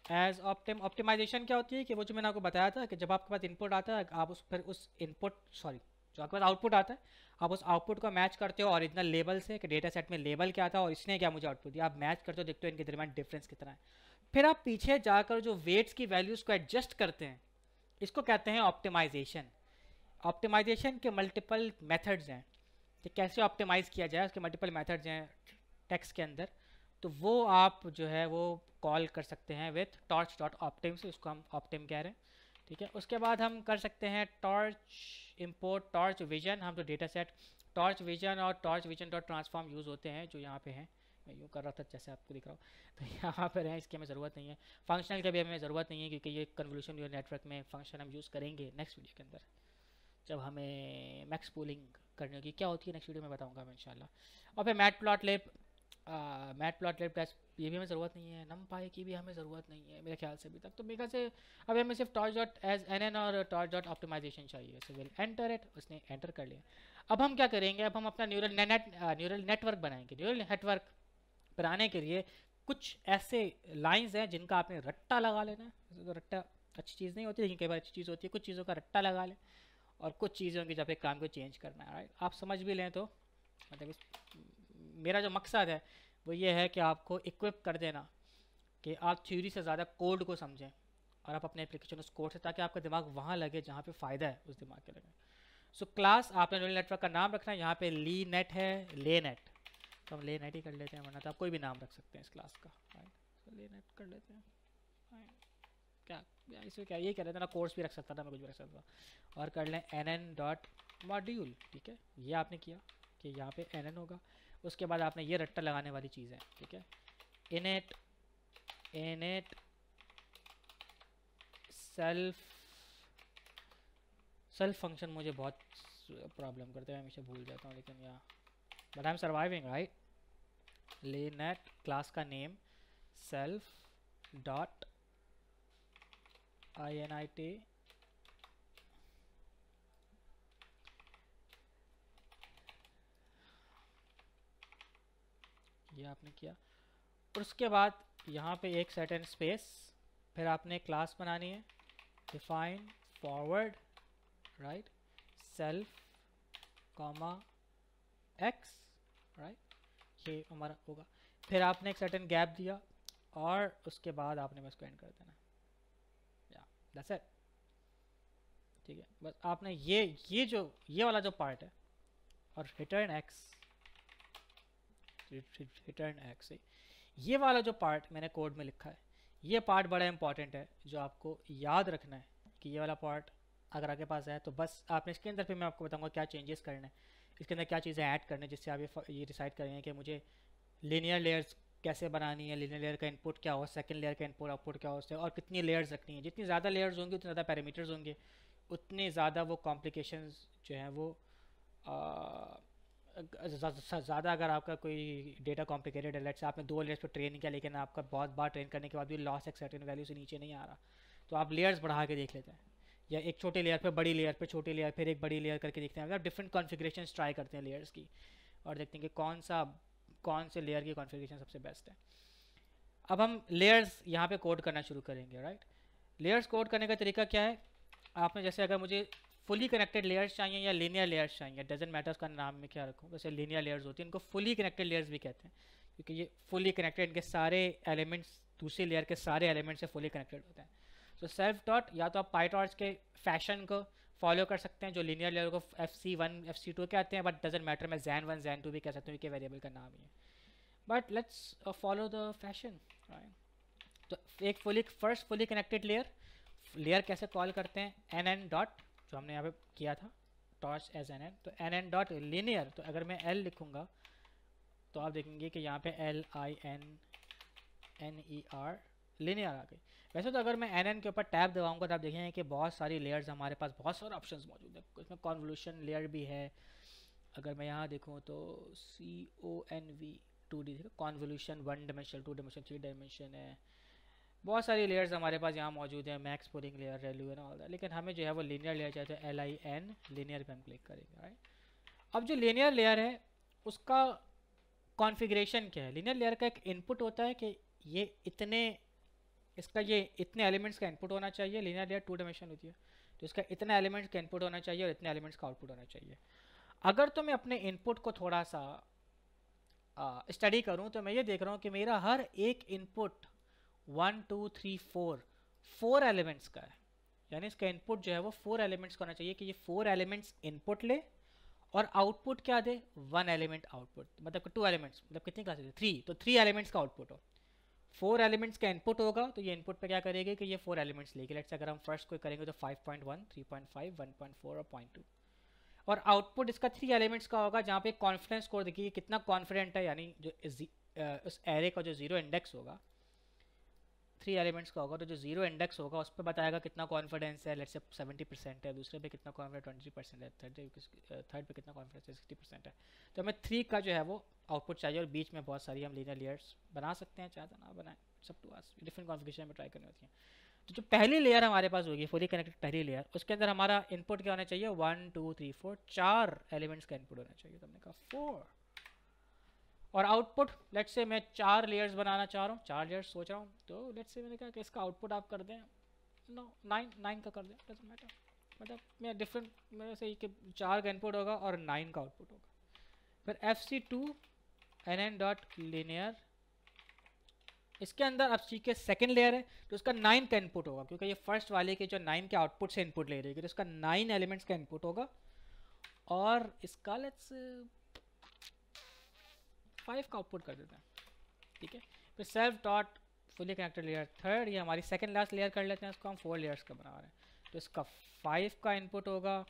as optimization क्या होती है कि वो जो मैंने आपको बताया था कि जब आपके पास इनपुट आता है आप उस इनपुट सॉरी जो आपके पास आउटपुट आता है आप उस आउटपुट को मैच करते हो ओरिजिनल लेबल से कि डेटा सेट में लेबल क्या था और इसने क्या मुझे आउटपुट दिया, आप मैच करते हो, देखते हो इनके दरमियान डिफरेंस कितना है। फिर आप पीछे जाकर जो वेट्स की वैल्यूज़ को एडजस्ट करते हैं, इसको कहते हैं ऑप्टिमाइजेशन। ऑप्टिमाइजेशन के मल्टीपल मेथड्स हैं कि कैसे ऑप्टिमाइज़ किया जाए, उसके मल्टीपल मेथड्स हैं टेक्स्ट के अंदर। तो वो आप जो है वो कॉल कर सकते हैं विथ टॉर्च डॉट ऑप्टिम से, उसको हम ऑप्टिम कह रहे हैं, ठीक है। उसके बाद हम कर सकते हैं टॉर्च इंपोर्ट टॉर्च विजन। हम तो डेटा सेट टॉर्च विजन और torch vision dot transform use होते हैं जो यहाँ पे हैं, मैं यूँ कर रहा था जैसे आपको दिख रहा हूँ, तो यहाँ पर है, इसकी हमें ज़रूरत नहीं है। फंक्शनल की भी हमें ज़रूरत नहीं है क्योंकि ये कन्वोल्यूशन न्यूरल नेटवर्क में फंक्शन हम यूज़ करेंगे नेक्स्ट वीडियो के अंदर, जब हमें मैक्स पूलिंग करने होगी। क्या होती है नेक्स्ट वीडियो में बताऊँगा मैं इंशाल्लाह। और फिर मैटप्लॉटलिब टेस्ट ये भी हमें ज़रूरत नहीं है, नमपाई की भी हमें ज़रूरत नहीं है मेरे ख्याल से अभी तक। तो मेरे ख्याल से अभी हमें सिर्फ torch dot as N N और टॉर्च डॉट ऑप्टिमाइजेशन चाहिए। सो विल एंटर इट, उसने एंटर कर लिया। अब हम क्या करेंगे, अब हम अपना न्यूरल नेटवर्क बनाएंगे। न्यूरल नेटवर्क बनाने के लिए कुछ ऐसे लाइंस हैं जिनका आपने रट्टा लगा लेना है। तो रट्टा अच्छी चीज़ नहीं होती, लेकिन कई बार अच्छी चीज़ होती है। कुछ चीज़ों का रट्टा लगा लें और कुछ चीज़ों की जब एक काम को चेंज करना है, राइट। आप समझ भी लें तो मतलब मेरा जो मकसद है वो ये है कि आपको इक्विप कर देना कि आप थ्योरी से ज़्यादा कोड को समझें और आप अपने एप्लीकेशन उस कोड से, ताकि आपका दिमाग वहाँ लगे जहाँ पे फ़ायदा है उस दिमाग के लगे। सो क्लास आपने न्यूरल नेटवर्क का नाम रखना है, यहाँ पे ली नेट है, ले नेट, तो हम ले नेट ही कर लेते हैं, वरना तो आप कोई भी नाम रख सकते हैं इस क्लास का, राइट। ले नेट कर लेते हैं, क्या इसमें क्या ये कह रहे थे ना, कोर्स भी रख सकता था मैं, कुछ भी रख सकता था। और कर लें nn डॉट मॉड्यूल, ठीक है। ये आपने किया कि यहाँ पे nn होगा। उसके बाद आपने ये रट्टा लगाने वाली चीज़ है, ठीक है। इनिट सेल्फ फंक्शन मुझे बहुत प्रॉब्लम करते हैं, हमेशा भूल जाता हूँ, लेकिन यहाँ but I am surviving, right. LeNet class का नेम सेल्फ डॉट init ये आपने किया। और उसके बाद यहाँ पे एक सर्टेन स्पेस, फिर आपने क्लास बनानी है, define forward, right, self comma x, right, ये हमारा होगा। फिर आपने एक सर्टेन गैप दिया और उसके बाद आपने बस को एंड कर देना, या दैट्स इट, ठीक है। बस आपने ये वाला जो पार्ट है और रिटर्न एक्स ये वाला जो पार्ट मैंने कोड में लिखा है, ये पार्ट बड़ा इंपॉर्टेंट है जो आपको याद रखना है कि ये वाला पार्ट अगर आपके पास है तो बस आपने इसके अंदर, फिर मैं आपको बताऊंगा क्या चेंजेस करने हैं, इसके अंदर क्या चीज़ें ऐड करने, जिससे आप ये डिसाइड करेंगे कि मुझे लीनियर लेयर्स कैसे बनानी है, लीनियर लेयर का इनपुट क्या हो, सेकंड लेयर का इनपुट आउटपुट क्या हो, और कितनी लेयर्स रखनी है। जितनी ज़्यादा लेयर्स होंगी उतने ज़्यादा पैरामीटर्स होंगे, उतने ज़्यादा वो कॉम्प्लिकेशंस जो हैं वो ज़्यादा। अगर आपका कोई डेटा कॉम्प्लिकेटेड है, लेट्स से आपने 2 लेयर्स पर ट्रेन किया लेकिन आपका बहुत बार ट्रेन करने के बाद भी लॉस एक सर्टेन वैल्यू से नीचे नहीं आ रहा, तो आप लेयर्स बढ़ा के देख लेते हैं, या एक छोटे लेयर पे बड़ी लेयर पे छोटी लेयर फिर एक बड़ी लेयर करके देखते हैं। मतलब डिफरेंट कॉन्फ़िगरेशन ट्राई करते हैं लेयर्स की और देखते हैं कि कौन से लेयर की कॉन्फ़िगरेशन सबसे बेस्ट है। अब हम लेयर्स यहाँ पे कोड करना शुरू करेंगे, राइट। लेयर्स कोड करने का तरीका क्या है, आपने जैसे अगर मुझे फुली कनेक्टेड लेयर्स चाहिए या लीनियर लेयर्स चाहिए, डजंट मैटर उसका नाम में क्या रखूँ, वैसे लीनियर लेयर्स होती हैं, इनको फुली कनेक्टेड लेयर्स भी कहते हैं क्योंकि ये फुली कनेक्टेड, इनके सारे एलिमेंट्स दूसरी लेयर के सारे एलिमेंट्स से फुली कनेक्टेड होते हैं। सो सेल्फ डॉट, या तो आप पाईटॉर्च के फैशन को फॉलो कर सकते हैं जो लीनियर लेयर को FC1 FC2 कहते हैं, बट डजंट मैटर, मैं जैन 1 जैन 2 भी कह सकता हूँ कि वेरिएबल का नाम ही है, but let's follow the fashion, right. तो एक फर्स्ट फुली कनेक्टेड लेयर कैसे कॉल करते हैं, nn डॉट, जो हमने यहाँ पे किया था टॉर्च एज nn, तो nn डॉट लीनियर, तो अगर मैं l लिखूँगा तो आप देखेंगे कि यहाँ पे LINNER लीनियर आ गई। वैसे तो अगर मैं nn के ऊपर टैब दबाऊंगा तो आप देखेंगे कि बहुत सारी लेयर्स हमारे पास, बहुत सारे ऑप्शंस मौजूद है। इसमें कॉन्वोल्यूशन लेयर भी है, अगर मैं यहाँ देखूँ तो CONV 2D convolution 1 dimension 2 dimension 3 dimension है, बहुत सारी लेयर्स हमारे पास यहाँ मौजूद है, max pooling layer, ReLU and all that. लेकिन हमें जो है वो लीनियर लेयर चाहिए, तो LIN लीनियर पे हम क्लिक करेंगे, राइट। अब जो लीनियर लेयर है उसका कॉन्फ़िगरेशन क्या है, लीनियर लेयर का एक इनपुट होता है कि ये इतने इसका ये इतने एलिमेंट्स का इनपुट होना चाहिए, लीनियर लेयर 2 डायमेंशन होती है, तो इसका इतने एलिमेंट्स का इनपुट होना चाहिए और इतने एलिमेंट्स का आउटपुट होना चाहिए। अगर तो मैं अपने इनपुट को थोड़ा सा स्टडी करूं तो मैं ये देख रहा हूँ कि मेरा हर एक इनपुट 1 2 3 4 एलिमेंट्स का है, यानी इसका इनपुट जो है वो 4 एलिमेंट्स का होना चाहिए कि ये 4 एलिमेंट्स इनपुट ले और आउटपुट क्या दे, 1 एलिमेंट आउटपुट, मतलब 2 एलिमेंट्स, मतलब कितनी क्लासेस, 3, तो 3 एलिमेंट्स का आउटपुट हो। 4 एलिमेंट्स का इनपुट होगा तो ये इनपुट पे क्या करेगी कि ये 4 एलिमेंट्स लेगी। लेट्स अगर हम फर्स्ट को करेंगे तो 5.1 3.5 1.4 और 0.2, और आउटपुट इसका 3 एलिमेंट्स का होगा जहाँ पे कॉन्फिडेंस स्कोर देखिए कितना कॉन्फिडेंट है, यानी जो उस एरे का जो 0 इंडेक्स होगा 3 एलिमेंट्स का होगा, तो जो 0 इंडेक्स होगा उस पर बताएगा कितना कॉन्फिडेंस है। लेट्स से 70% है, दूसरे पे कितना कॉन्फिडेंस 20% है, थर्ड पे कितना कॉन्फिडेंस है 60% है। तो हमें 3 का जो है वो आउटपुट चाहिए और बीच में बहुत सारी हम लीनियर लेयर्स बना सकते हैं, चाहे तो ना बनाएं, सब टू अस, डिफरेंट कॉन्फ़िगरेशन में ट्राई करनी होती है। तो जो पहली लेयर हमारे पास होगी फुली कनेक्टेड पहली लेयर, उसके अंदर हमारा इनपुट क्या होना चाहिए, 1 2 3 4, 4 एलिमेंट्स का इनपुट होना चाहिए। तो हमने कहा 4, और आउटपुट लेट्स से मैं 4 लेयर्स बनाना चाह रहा हूँ, 4 लेयर्स सोच रहा हूँ, तो लेट्स से मैंने कहा कि इसका आउटपुट आप कर दें 9 का कर दें, डजंट मैटर, मतलब मैं डिफरेंट मेरे से कि 4 का इनपुट होगा और 9 का आउटपुट होगा। फिर fc2 nn डॉट लीनियर, इसके अंदर अब सी के सेकेंड लेयर है तो उसका 9 का इनपुट होगा, क्योंकि ये फर्स्ट वाले के जो 9 के आउटपुट से इनपुट ले रही है, तो इसका 9 एलिमेंट्स का इनपुट होगा, और इसका लेट्स 5 का आउटपुट कर देते हैं, ठीक है। फिर self dot fully connected layer third, ये हमारी सेकंड लास्ट लेयर कर लेते हैं, इसको हम 4 लेयर्स का बना रहे हैं, तो इसका 5 का इनपुट होगा,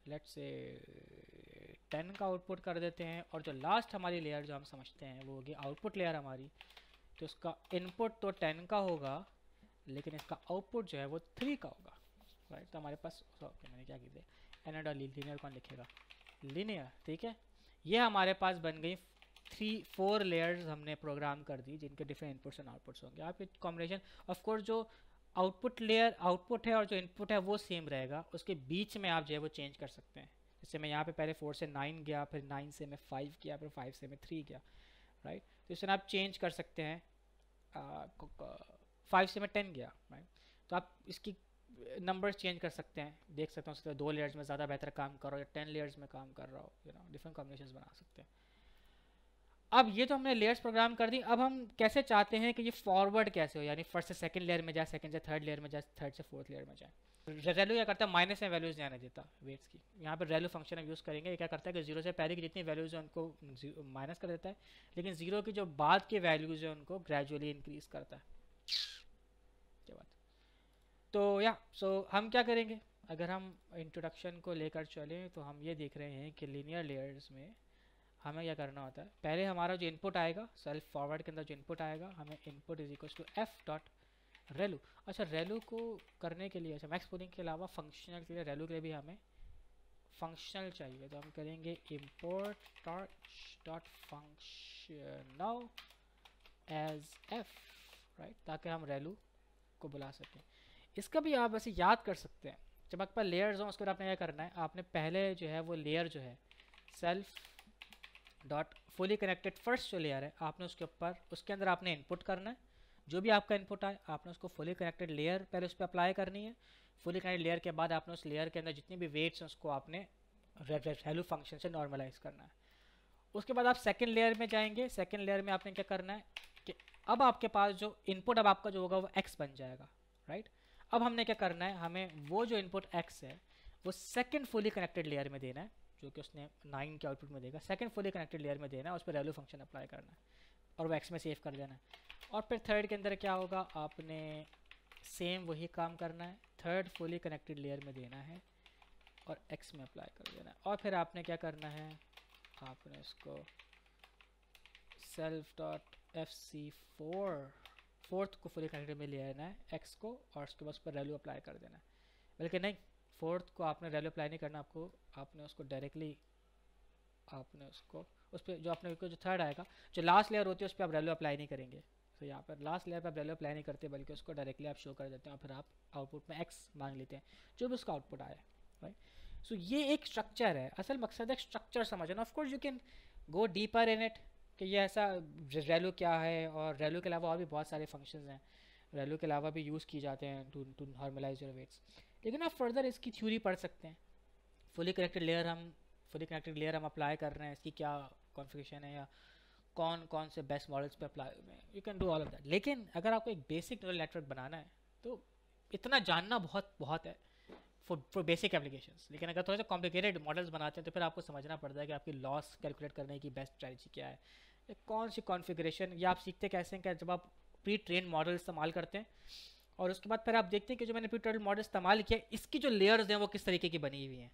लेट्स से 10 का आउटपुट कर देते हैं, और जो लास्ट हमारी लेयर जो हम समझते हैं वो होगी आउटपुट लेयर हमारी, तो इसका इनपुट तो 10 का होगा लेकिन इसका आउटपुट जो है वो 3 का होगा, राइट। तो हमारे पास मैंने क्या किया, एन लीनियर कौन लिखेगा, लीनियर, ठीक है। ये हमारे पास बन गई 4 लेयर्स हमने प्रोग्राम कर दी जिनके डिफरेंट इनपुट्स एंड आउटपुट्स होंगे। आपके कॉम्बिनेशन ऑफ कोर्स जो आउटपुट लेयर आउटपुट है और जो इनपुट है वो सेम रहेगा, उसके बीच में आप जो है वो चेंज कर सकते हैं। जैसे मैं यहाँ पे पहले 4 से 9 गया, फिर 9 से मैं 5 गया, फिर 5 से मैं 3 गया, राइट। तो इसमें आप चेंज कर सकते हैं, 5 से मैं 10 गया, राइट। तो आप इसकी नंबर्स चेंज कर सकते हैं, देख सकते हो 2 लेयर्स में ज़्यादा बेहतर काम कर रहा हो या 10 लेयर्स में काम कर रहा हो, डिफरेंट कॉम्बिनेशन बना सकते हैं। अब ये तो हमने लेयर्स प्रोग्राम कर दी, अब हम कैसे चाहते हैं कि ये फॉरवर्ड कैसे हो, यानी फर्स्ट से सेकंड लेयर में जाए, सेकंड से थर्ड लेयर में जाए, थर्ड से फोर्थ लेयर में जाए। रेलू क्या करता है, माइनस में वैल्यूज नहीं आने देता वेट्स की, यहाँ पर रेलू फंक्शन हम यूज़ करेंगे। ये क्या करता है कि 0 से पहले की जितनी वैल्यूज है उनको माइनस कर देता है, लेकिन 0 की जो बाद के वैल्यूज है उनको ग्रेजुअली इंक्रीज करता है। क्या बात, तो सो हम क्या करेंगे, अगर हम इंट्रोडक्शन को लेकर चलें तो हम ये देख रहे हैं कि लीनियर लेयर्स में हमें क्या करना होता है, पहले हमारा जो इनपुट आएगा सेल्फ फॉरवर्ड के अंदर जो इनपुट आएगा, हमें input is equal to F dot ReLU. अच्छा, रेलू को करने के लिए, अच्छा मैक्स पोलिंग के अलावा फंक्शनल के लिए रेलू के लिए भी हमें फंक्शनल चाहिए, तो हम करेंगे import torch dot functional as F, right, ताकि हम रेलू को बुला सकें। इसका भी आप वैसे याद कर सकते हैं, जब आपके पास लेयर्स हो उसके बाद आपने क्या करना है, आपने पहले जो है वो लेयर जो है self dot fully connected first जो लेयर है, आपने उसके ऊपर उसके अंदर आपने इनपुट करना है, जो भी आपका इनपुट आए आपने उसको फुली कनेक्टेड लेयर पहले उस पर अप्लाई करनी है। फुली कनेक्टेड लेयर के बाद आपने उस लेयर के अंदर जितनी भी वेट्स हैं उसको आपने वैल्यू फंक्शन से नॉर्मलाइज करना है। उसके बाद आप सेकेंड लेयर में जाएंगे, सेकेंड लेयर में आपने क्या करना है कि अब आपके पास जो इनपुट अब आपका जो होगा वो x बन जाएगा, राइट। अब हमने क्या करना है, हमें वो जो इनपुट x है वो सेकेंड फुली कनेक्टेड लेयर में देना है, जो कि उसने 9 के आउटपुट में देगा, सेकंड फुली कनेक्टेड लेयर में देना है, उस पर वैल्यू फंक्शन अप्लाई करना है और वो एक्स में सेव कर देना है। और फिर थर्ड के अंदर क्या होगा, आपने सेम वही काम करना है, थर्ड फुली कनेक्टेड लेयर में देना है और एक्स में अप्लाई कर देना है। और फिर आपने क्या करना है, आपने उसको self dot F C fourth को फुली कनेक्टेड में ले आना है एक्स को, और उसके बाद उस पर वैल्यू अप्लाई कर देना है। बल्कि नहीं, फोर्थ को आपने वैल्यू अप्लाई नहीं करना, आपने उसको डायरेक्टली आपने उसको उस पर जो आपने जो थर्ड आएगा, जो लास्ट लेयर होती है उस पर आप वैल्यू अप्लाई नहीं करेंगे। तो यहाँ पर लास्ट लेयर पर आप वैल्यू अप्लाई नहीं करते, बल्कि उसको डायरेक्टली आप शो कर देते हैं और फिर आप आउटपुट में एक्स मांग लेते हैं जो भी उसका आउटपुट आया, राइट। सो ये एक स्ट्रक्चर है, असल मकसद है स्ट्रक्चर समझना। Of course you can go deeper in it कि ये ऐसा रेलू क्या है, और रेलू के अलावा और भी बहुत सारे फंक्शंस हैं वैल्यू के अलावा भी यूज़ किए जाते हैं टू नॉर्मलाइज योर वेट्स। लेकिन आप फर्दर इसकी थ्योरी पढ़ सकते हैं। फुली कनेक्टेड लेयर हम अप्लाई कर रहे हैं, इसकी क्या कॉन्फ़िगरेशन है या कौन कौन से बेस्ट मॉडल्स पे अप्लाई हुए हैं, you can do all of that. लेकिन अगर आपको एक बेसिक न्यूरल नेटवर्क बनाना है तो इतना जानना बहुत बहुत है फॉर बेसिक एप्लीकेशंस। लेकिन अगर थोड़ा सा कॉम्प्लिकेटेड मॉडल्स बनाते हैं तो फिर आपको समझना पड़ता है कि आपकी लॉस कैलकुलेट करने की बेस्ट स्ट्रैटेजी क्या है, कौन सी कॉन्फ़िगरेशन, या आप सीखते कैसे हैं कि जब आप प्री ट्रेन मॉडल इस्तेमाल करते हैं और उसके बाद फिर आप देखते हैं कि जो मैंने प्री ट्रेन मॉडल इस्तेमाल किया इसकी जो लेयर्स हैं वो किस तरीके की बनी हुई हैं,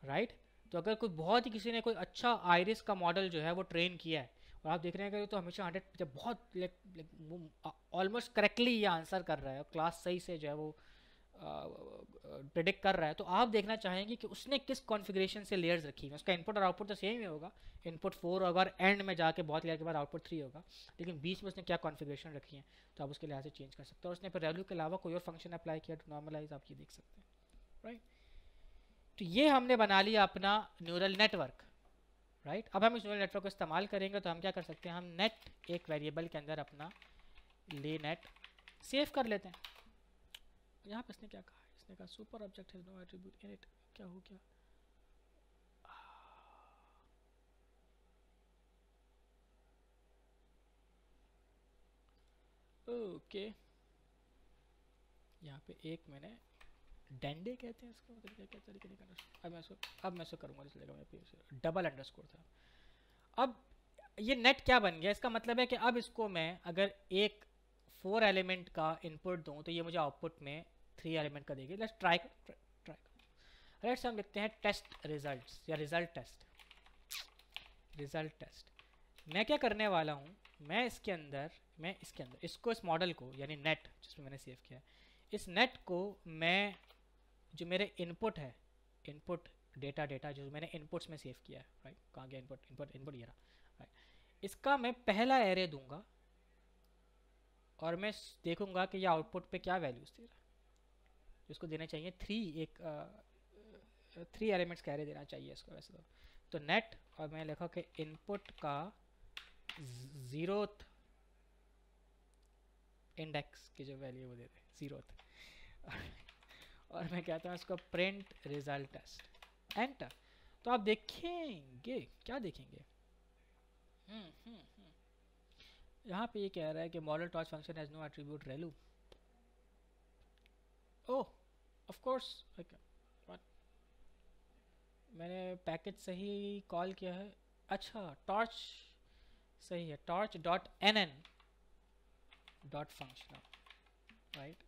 राइट। तो अगर कोई बहुत ही किसी ने कोई अच्छा आयरिस का मॉडल जो है वो ट्रेन किया है और आप देख रहे हैं कि तो हमेशा 100 जब बहुत ऑलमोस्ट करेक्टली ये आंसर कर रहा है, क्लास सही से जो है वो प्रिडिक्ट कर रहा है, तो आप देखना चाहेंगे कि उसने किस कॉन्फ़िगरेशन से लेयर्स रखी है। उसका इनपुट और आउटपुट तो सेम ही होगा, इनपुट 4 होगा और एंड में जाके बहुत लेयर के बाद आउटपुट 3 होगा, लेकिन बीच में उसने क्या कॉन्फ़िगरेशन रखी है तो आप उसके लिहाज से चेंज कर सकते हो। और उसने फिर वैल्यू के अलावा कोई और फंक्शन अप्लाई किया टू नॉर्मलाइज, आप ये देख सकते हैं, राइट। तो ये हमने बना लिया अपना न्यूरल नेटवर्क, राइट। अब हम इस न्यूरल नेटवर्क को इस्तेमाल करेंगे तो हम क्या कर सकते हैं, हम नेट एक वेरिएबल के अंदर अपना ले नेट सेव कर लेते हैं। यहाँ पे इसने क्या कहा, इसने कहा super object has no attribute in it. क्या हो गया, ओके यहाँ पे एक मैंने डेंडे कहते हैं इसको, मतलब क्या क्या तरीके नहीं करना। अब मैं इसको करूँगा, इसलिए मैं डबल अंडरस्कोर था। अब ये नेट क्या बन गया, इसका मतलब है कि अब इसको मैं अगर एक 4 एलिमेंट का इनपुट दूं तो ये मुझे आउटपुट में 3 एलिमेंट का देगी। लेट्स ट्राई लेट्स हम लिखते हैं टेस्ट रिजल्ट्स या रिजल्ट टेस्ट। मैं क्या करने वाला हूँ, मैं इसके अंदर इसको, इस मॉडल को यानी नेट जिसमें मैंने सेव किया है, इस नेट को मैं जो मेरे इनपुट है, इनपुट डेटा जो मैंने इनपुट्स में सेव किया है, राइट, कहाँ गया इनपुट ये रहा, राइट। इसका मैं पहला एरे दूंगा और मैं देखूंगा कि ये आउटपुट पे क्या वैल्यूज दे रहा है। इसको देना चाहिए 3 एलिमेंट्स का एरे देना चाहिए इसको वैसे तो नेट, और मैं लिखा कि इनपुट का 0th इंडेक्स की जो वैल्यू वो दे दे 0th और मैं कहता हूँ इसको प्रिंट रिजल्ट टेस्ट, एंटर। तो आप देखेंगे, क्या देखेंगे, यहाँ पे ये कह रहा है कि model torch function has no attribute value. Oh of course, मैंने पैकेज सही कॉल किया है। अच्छा टॉर्च सही है, torch dot nn dot function, right.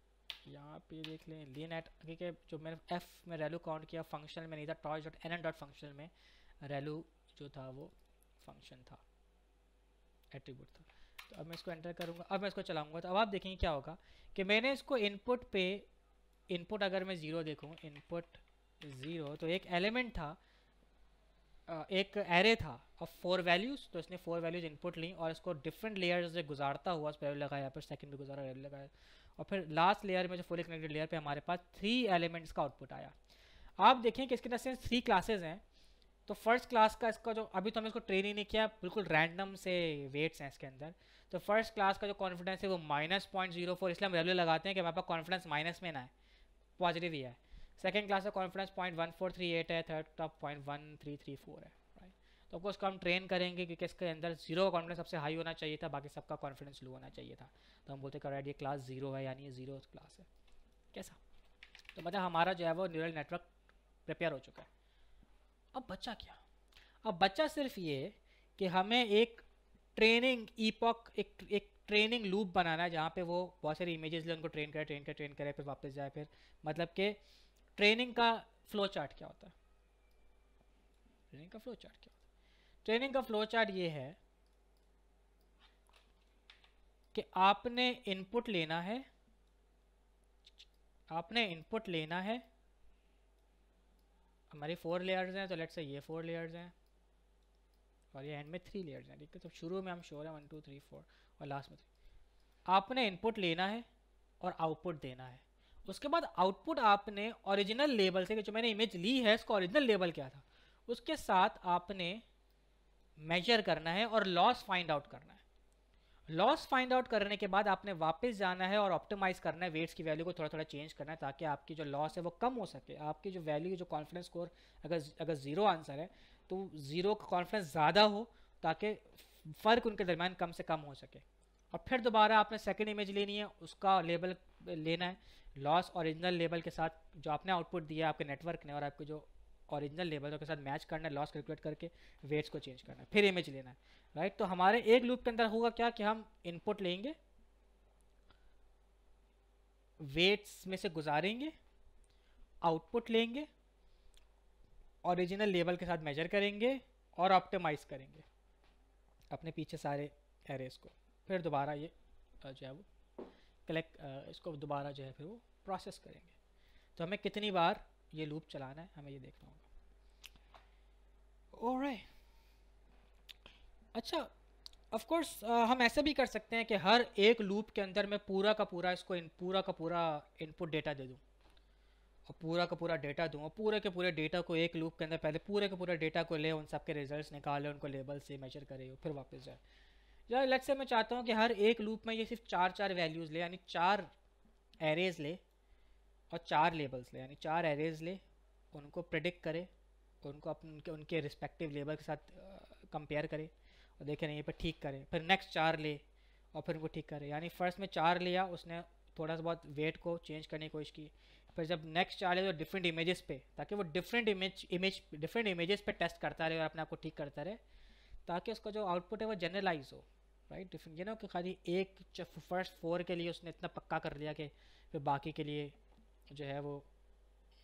यहाँ पे देख लें लीनेट, क्योंकि जो मैंने f में वैल्यू काउंट किया फंक्शन में नहीं था, torch dot nn dot function में वैल्यू जो था वो फंक्शन था, एट्रीब्यूट था। तो अब मैं इसको एंटर करूँगा, अब मैं इसको चलाऊँगा तो अब आप देखेंगे क्या होगा कि मैंने इसको इनपुट अगर मैं 0 देखूँ, इनपुट 0 तो एक एलिमेंट था, एक एरे था ऑफ 4 वैल्यूज़, तो इसने 4 वैल्यूज़ इनपुट ली और इसको डिफरेंट लेयर्स से गुजारता हुआ उस वैल्यू लगाया, फिर सेकंड पे गुजारा वैल्यू लगाया, और फिर लास्ट लेयर में जो फुली कनेक्टेड लेयर पे हमारे पास 3 एलिमेंट्स का आउटपुट आया। आप देखें कि इसके अंदर 3 क्लासेज हैं। तो फर्स्ट क्लास का इसका जो अभी तो हमने इसको ट्रेन ही नहीं किया, बिल्कुल रैंडम से वेट्स हैं इसके अंदर। तो फर्स्ट क्लास का जो कॉन्फिडेंस है वो -0.04, इसलिए हम वैल्यू लगाते हैं कि हमारे पास कॉन्फिडेंस माइनस में ना है, पॉजिटिव ही है। सेकंड क्लास का कॉन्फिडेंस 0.1438 है, थर्ड का 0.1334 है, राइट। तो ऑफकोर्स हम ट्रेन करेंगे क्योंकि इसके अंदर 0 का कॉन्फिडेंस सबसे हाई होना चाहिए था, बाकी सबका कॉन्फिडेंस लो होना चाहिए था। तो हम बोलते करेक्ट ये क्लास 0 है, यानी ये 0 क्लास है। कैसा, तो मतलब हमारा जो है वो न्यूरल नेटवर्क प्रिपेयर हो चुका है। अब बच्चा क्या, अब बच्चा सिर्फ ये कि हमें एक ट्रेनिंग ईपॉक, एक ट्रेनिंग लूप बनाना है जहाँ पे वो बहुत सारी इमेजेस ले उनको ट्रेन करे फिर वापस जाए, फिर मतलब कि ट्रेनिंग का फ्लो चार्ट क्या होता है, ट्रेनिंग का फ्लो चार्ट ये है कि आपने इनपुट लेना है, हमारी 4 लेयर्स हैं, तो लेट्स से ये 4 लेयर्स हैं और ये एंड में 3 लेयर्स हैं, ठीक है। तो शुरू में हम श्योर है 1 2 3 4 और लास्ट में 3। आपने इनपुट लेना है और आउटपुट देना है। उसके बाद आउटपुट आपने ओरिजिनल लेबल से, जो मैंने इमेज ली है इसका ओरिजिनल लेबल क्या था, उसके साथ आपने मेजर करना है और लॉस फाइंड आउट करना है। लॉस फाइंड आउट करने के बाद आपने वापस जाना है और ऑप्टिमाइज करना है, वेट्स की वैल्यू को थोड़ा थोड़ा चेंज करना है ताकि आपकी जो लॉस है वो कम हो सके। आपकी जो वैल्यू, जो कॉन्फिडेंस स्कोर, अगर ज़ीरो आंसर है तो ज़ीरो का कॉन्फिडेंस ज़्यादा हो ताकि फ़र्क उनके दरमियान कम से कम हो सके। और फिर दोबारा आपने सेकेंड इमेज लेनी है, उसका लेबल लेना है लॉस ओरिजिनल लेबल के साथ जो आपने आउटपुट दिया है आपके नेटवर्क ने, और आपके जो ओरिजिनल लेबल के साथ मैच करना है, लॉस कैलकुलेट करके वेट्स को चेंज करना है, फिर इमेज लेना है, राइट। तो हमारे एक लूप के अंदर होगा क्या कि हम इनपुट लेंगे, वेट्स में से गुजारेंगे, आउटपुट लेंगे, ओरिजिनल लेबल के साथ मेजर करेंगे और ऑप्टिमाइज करेंगे अपने पीछे सारे एरेज को। फिर दोबारा ये जो है वो कलेक्ट, इसको दोबारा जो है फिर वो प्रोसेस करेंगे। तो हमें कितनी बार ये लूप चलाना है हमें ये देखना होगा। ऑलराइट, अच्छा ऑफ कोर्स हम ऐसे भी कर सकते हैं कि हर एक लूप के अंदर मैं पूरा का पूरा इसको पूरा का पूरा इनपुट डेटा दे दूँ और पूरा का पूरा डेटा दूँ, और पूरे के पूरे डेटा को एक लूप के अंदर पहले पूरे के पूरे डेटा को ले, उन सब के रिजल्ट्स निकाले, उनको लेबल से मेजर करे, फिर वापस जाए। या लेट्स से मैं चाहता हूँ कि हर एक लूप में ये सिर्फ 4 वैल्यूज़ ले, यानी 4 एरेज ले और 4 लेबल्स ले, यानी 4 एरेज ले, उनको प्रिडिक्ट करे, उनको अपने उनके रिस्पेक्टिव लेबल के साथ कंपेयर करे और देखे नहीं पे ठीक करे, फिर नेक्स्ट 4 ले और फिर उनको ठीक करे। यानी फर्स्ट में 4 लिया, उसने थोड़ा सा बहुत वेट को चेंज करने की कोशिश की, फिर जब नेक्स्ट 4 लिया तो डिफरेंट इमेजेस पे, ताकि वो डिफरेंट इमेजेस पे टेस्ट करता रहे और अपने आप को ठीक करता रहे, ताकि उसका जो आउटपुट है वो जनरलाइज हो, राइट। डिफरेंट, ये ना कि खाली एक फर्स्ट 4 के लिए उसने इतना पक्का कर लिया कि फिर बाकी के लिए जो है वो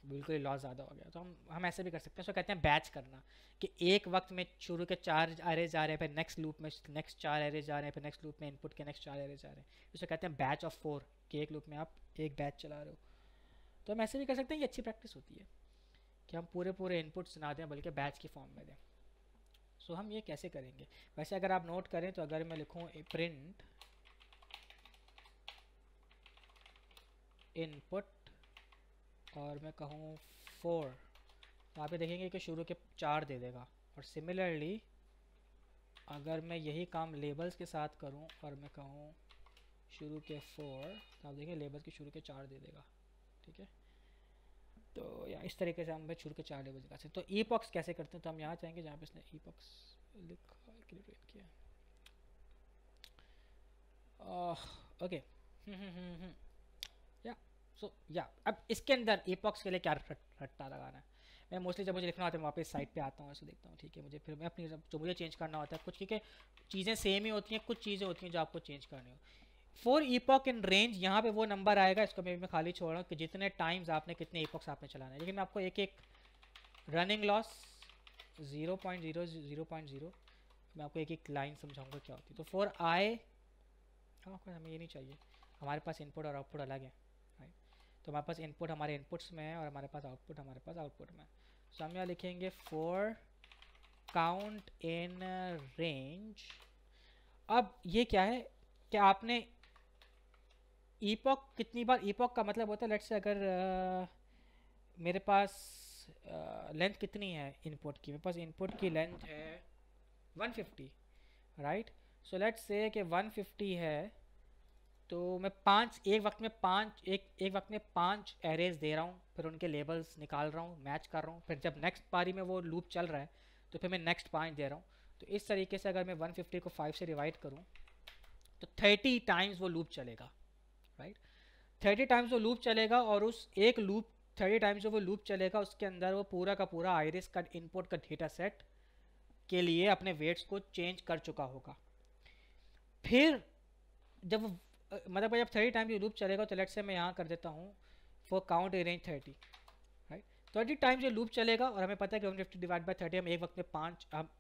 बिल्कुल ही लॉस ज़्यादा हो गया। तो हम ऐसे भी कर सकते हैं, उसको कहते हैं बैच करना, कि एक वक्त में शुरू के 4 एरेज आ रहे हैं, फिर नेक्स्ट लूप में नेक्स्ट 4 एरेज आ रहे हैं, फिर नेक्स्ट लूप में इनपुट के नेक्स्ट 4 एरेज आ रहे हैं। उसे कहते हैं बैच ऑफ 4, कि एक लूप में आप एक बैच चला रहे हो। तो हम ऐसे भी कर सकते हैं, ये अच्छी प्रैक्टिस होती है कि हम पूरे पूरे इनपुट्स ना दें बल्कि बैच की फॉर्म में दें। सो हम ये कैसे करेंगे? वैसे अगर आप नोट करें तो अगर मैं लिखूँ प्रिंट इनपुट और मैं कहूँ 4, तो आप ये देखेंगे कि शुरू के 4 दे देगा। और सिमिलरली अगर मैं यही काम लेबल्स के साथ करूं और मैं कहूं शुरू के 4, तो आप देखें लेबल्स के शुरू के 4 दे देगा, ठीक है। तो या इस तरीके से हम शुरू के 4 लेबल्स दिखा सकते हैं। तो ईपॉक्स कैसे करते हैं, तो हम यहाँ चाहेंगे जहाँ पे इसने ईपॉक्स लिखा किया, ओके, या सो या अब इसके अंदर ईपॉक्स के लिए क्या रट्टा लगाना है, मैं मोस्टली जब मुझे लिखना होता है वापस साइट पे आता हूँ, ऐसे देखता हूँ, ठीक है। मुझे फिर मैं अपनी जो मुझे चेंज करना होता है कुछ, क्योंकि चीज़ें सेम ही होती हैं, कुछ चीज़ें होती हैं जो आपको चेंज करनी हो। फॉर ईपॉक इन रेंज, यहाँ पे वो नंबर आएगा, इसको मैं खाली छोड़ रहा हूँ कि जितने टाइम्स आपने कितने ईपॉक्स आपने चलाना है। लेकिन मैं आपको एक एक रनिंग लॉस 0.0 मैं आपको एक एक लाइन समझाऊंगा क्या होती है। तो फॉर आई, हाँ हमें ये नहीं चाहिए, हमारे पास इनपुट और आउटपुट अलग है, राइट। तो हमारे पास इनपुट हमारे इनपुट्स में है और हमारे पास आउटपुट में है। तो हम यहाँ लिखेंगे फॉर काउंट इन रेंज। अब ये क्या है कि आपने ईपॉक कितनी बार, ईपॉक का मतलब होता है लेट्स से अगर मेरे पास लेंथ कितनी है इनपुट की, मेरे पास इनपुट की लेंथ है 150, राइट। सो लेट्स से कि 150 है, तो मैं एक वक्त में 5 एरेज दे रहा हूँ, फिर उनके लेबल्स निकाल रहा हूँ, मैच कर रहा हूँ, फिर जब नेक्स्ट पारी में वो लूप चल रहा है तो फिर मैं नेक्स्ट 5 दे रहा हूँ। तो इस तरीके से अगर मैं 150 को 5 से डिवाइड करूँ तो 30 टाइम्स वो लूप चलेगा, राइट। 30 टाइम्स वो लूप चलेगा और उस एक लूप 30 टाइम्स जो वो लूप चलेगा उसके अंदर वो पूरा का पूरा आइरिस का इनपुट का डेटा सेट के लिए अपने वेट्स को चेंज कर चुका होगा। फिर जब मतलब जब 30 टाइम्स लूप चलेगा तो लेट्स से मैं यहाँ कर देता हूँ for count in range 30, right. 30 times ये लूप चलेगा और हमें पता है कि 150 डिवाइड बाय 30 हम एक वक्त में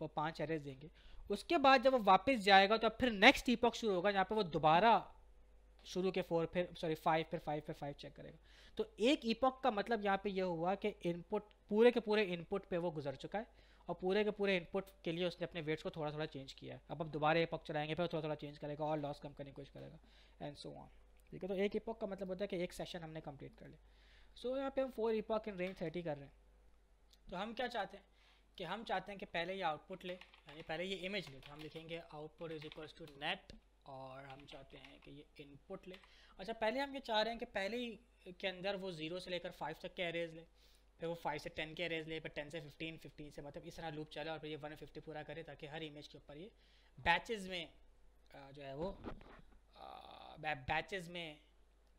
5 एरेज देंगे। उसके बाद जब वो वापस जाएगा तो अब फिर नेक्स्ट ईपॉक शुरू होगा जहाँ पे वो दोबारा शुरू के 4 फिर 5 फिर 5 चेक करेगा। तो एक ईपॉक का मतलब यहाँ पे ये हुआ कि इनपुट पूरे के पूरे इनपुट पे वो गुजर चुका है और पूरे के पूरे इनपुट के लिए उसने अपने वेट्स को थोड़ा थोड़ा चेंज किया है। अब दोबारा ईपॉक चलाएंगे फिर थोड़ा थोड़ा चेंज करेगा और लॉस कम करने की कोशिश करेगा एंड सो ऑन, ठीक है। तो एक ईपॉक का मतलब होता है कि एक सेशन हमने कंप्लीट कर लिया। सो यहाँ पे हम 4 ईपॉक इन रेंज 30 कर रहे हैं। तो हम क्या चाहते हैं कि हम चाहते हैं कि पहले ये आउटपुट ले, यानी पहले ये इमेज ले। तो हम लिखेंगे output is equals to net और हम चाहते हैं कि ये इनपुट ले। अच्छा, पहले हम ये चाह रहे हैं कि पहले ही के अंदर वो 0 से लेकर 5 तक के एरेज ले, फिर वो 5 से 10 के एरेज ले, फिर 10 से 15, 15 से, मतलब इस तरह लूप चले और फिर ये 150 पूरा करे, ताकि हर इमेज के ऊपर ये बैचेस में जो है वो बैचेस में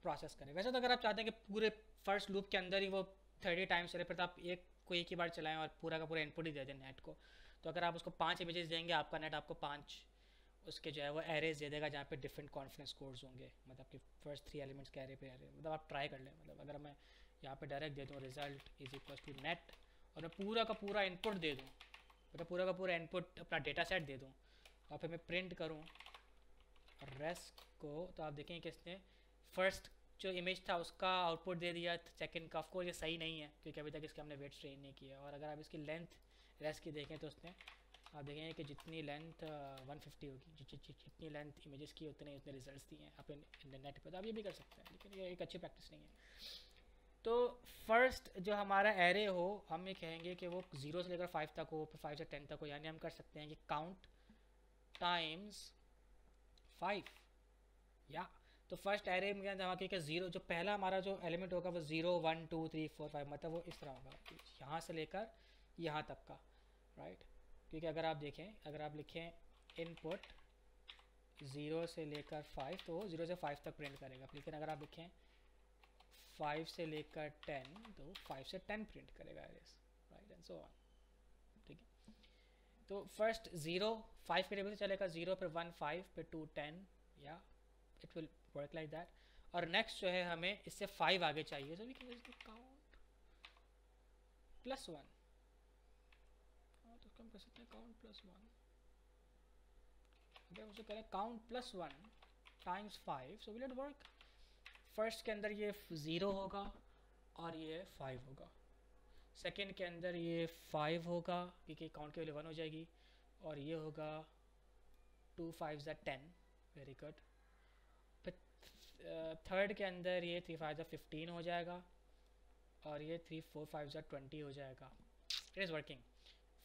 प्रोसेस करें। वैसे तो अगर आप चाहते हैं कि पूरे फर्स्ट लूप के अंदर ही वो 30 टाइम्स चले, फिर तो आप एक ही बार चलाएं और पूरा का पूरा इनपुट ही दे दें नेट को। तो अगर आप उसको 5 इमेजेस देंगे, आपका नेट आपको 5 उसके जो है वो एरेज दे देगा, जहाँ पे डिफरेंट कॉन्फिडेंस कोड्स होंगे, मतलब कि फर्स्ट 3 एलिमेंट्स के एरे पे एरे। मतलब आप ट्राई कर लें, मतलब अगर मैं यहाँ पे डायरेक्ट दे दूँ result is equal to net और मैं पूरा का पूरा इनपुट दे दूँ, मतलब पूरा का पूरा इनपुट अपना डेटा सेट दे दूँ और फिर मैं प्रिंट करूँ रेस्ट को, तो आप देखें कि इसने फर्स्ट जो इमेज था उसका आउटपुट दे दिया सेकंड का। ऑफकोर्स ये सही नहीं है क्योंकि अभी तक इसके हमने वेट्स ट्रेन नहीं किया। और अगर आप इसकी लेंथ रेस्ट की देखें तो उसने, आप देखेंगे कि जितनी लेंथ 150 होगी, जितनी लेंथ इमेजेस की उतने रिजल्ट्स दिए हैं अपने नेट पे। तो आप ये भी कर सकते हैं, लेकिन ये एक अच्छी प्रैक्टिस नहीं है। तो फर्स्ट जो हमारा एरे हो, हम ये कहेंगे कि वो 0 से लेकर 5 तक हो, फिर 5 से 10 तक हो। यानी हम कर सकते हैं कि काउंट टाइम्स 5 या तो फर्स्ट एरे में जमा कि 0 जो पहला हमारा जो एलिमेंट होगा वो 0 1 2 3 4 5, मतलब वो इस तरह होगा यहाँ से लेकर यहाँ तक का, राइट। क्योंकि अगर आप देखें, अगर आप लिखें इनपुट 0 से लेकर 5 तो 0 से 5 तक प्रिंट करेगा, लेकिन अगर आप लिखें 5 से लेकर 10 तो 5 से 10 प्रिंट करेगा arrays, right, and so on. ठीक है, तो फर्स्ट 0 5 के टेबल से चलेगा, 0 फिर 1 5 फिर 2 10, या it will work like that. और नेक्स्ट जो है हमें इससे 5 आगे चाहिए, सो वी कैन काउंट +1, तो कम कर सकते हैं काउंट +1। अगर उसे करें count +1 times 5, so will it work. First के अंदर ये 0 होगा और ये 5 होगा, सेकेंड के अंदर ये 5 होगा क्योंकि काउंट की वैल्यू 1 हो जाएगी, और ये होगा 2 5 10, वेरी गुड। फिर थर्ड के अंदर ये 3 5 15 हो जाएगा, और ये 3 4 5 20 हो जाएगा। It is working.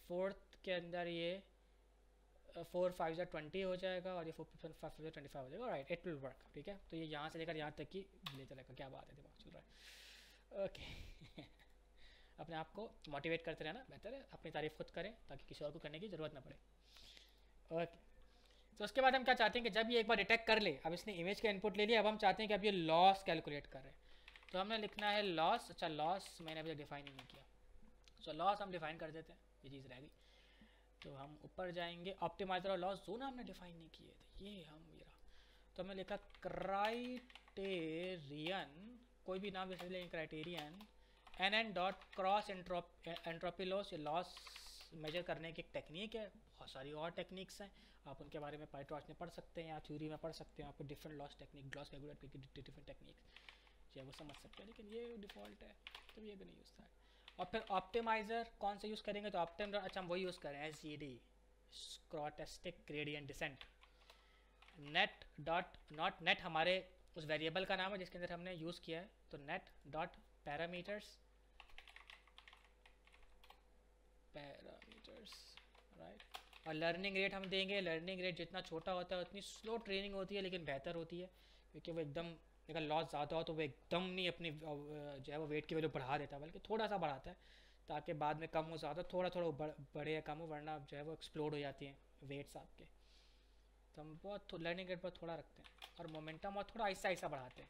फोर्थ के अंदर ये 4 5 20 हो जाएगा, और ये 4 5 25 हो जाएगा, राइट, इट विल वर्क। ठीक है, तो ये यहाँ से लेकर यहाँ तक की ले चलेगा। क्या बात है, दिमाग चल रहा है। ओके अपने आप को मोटिवेट करते रहना बेहतर है, अपनी तारीफ खुद करें ताकि किसी और को करने की ज़रूरत ना पड़े। ओके, तो उसके बाद हम क्या चाहते हैं कि जब ये एक बार डिटेक्ट कर ले, अब इसने इमेज का इनपुट ले लिया, अब हम चाहते हैं कि अब ये लॉस कैलकुलेट कर रहे हैं। तो हमने लिखना है लॉस। अच्छा, लॉस मैंने अभी तक डिफाइन ही नहीं किया, सो लॉस हम डिफाइन कर देते हैं, ये चीज़ रह गई। तो हम ऊपर जाएंगे, ऑप्टिमाइजर और लॉस दोनों हमने डिफाइन नहीं किए थे, ये हम मेरा। तो हमने लिखा क्राइटेरियन, कोई भी नाम जैसे लेंगे, criterion NN dot cross entropy loss. ये लॉस मेजर करने की एक टेक्निक है, बहुत सारी और टेक्निक्स हैं, आप उनके बारे में पाइटॉर्च में पढ़ सकते हैं या थ्योरी में पढ़ सकते हैं। आपको different loss technique, loss calculate करके डिफरेंट टेक्निक जो है वो समझ सकते हैं, लेकिन ये डिफ़ॉल्ट है तो ये भी नहीं यूज़ था। और फिर ऑप्टिमाइज़र कौन सा यूज़ करेंगे, तो ऑप्टिमाइजर, अच्छा हम वही यूज़ करें, SGD, stochastic gradient descent. Net dot not net हमारे उस वेरिएबल का नाम है जिसके अंदर हमने यूज़ किया है, तो नेट डॉट पैरामीटर्स, राइट। और लर्निंग रेट हम देंगे, लर्निंग रेट जितना छोटा होता है उतनी स्लो ट्रेनिंग होती है, लेकिन बेहतर होती है, क्योंकि वो एकदम, अगर लॉस ज़्यादा हो तो वो एकदम नहीं अपनी जो है वो वेट की वैल्यू बढ़ा देता है, बल्कि थोड़ा सा बढ़ाता है ताकि बाद में कम हो, ज़्यादा थोड़ा थोड़ा बढ़े या कम हो, वरना जो है वो एक्सप्लोड हो जाती हैं वेट्स आपके। तो हम बहुत लर्निंग रेट पर थोड़ा रखते हैं, और मोमेंटम और थोड़ा ऐसा ऐसा बढ़ाते हैं,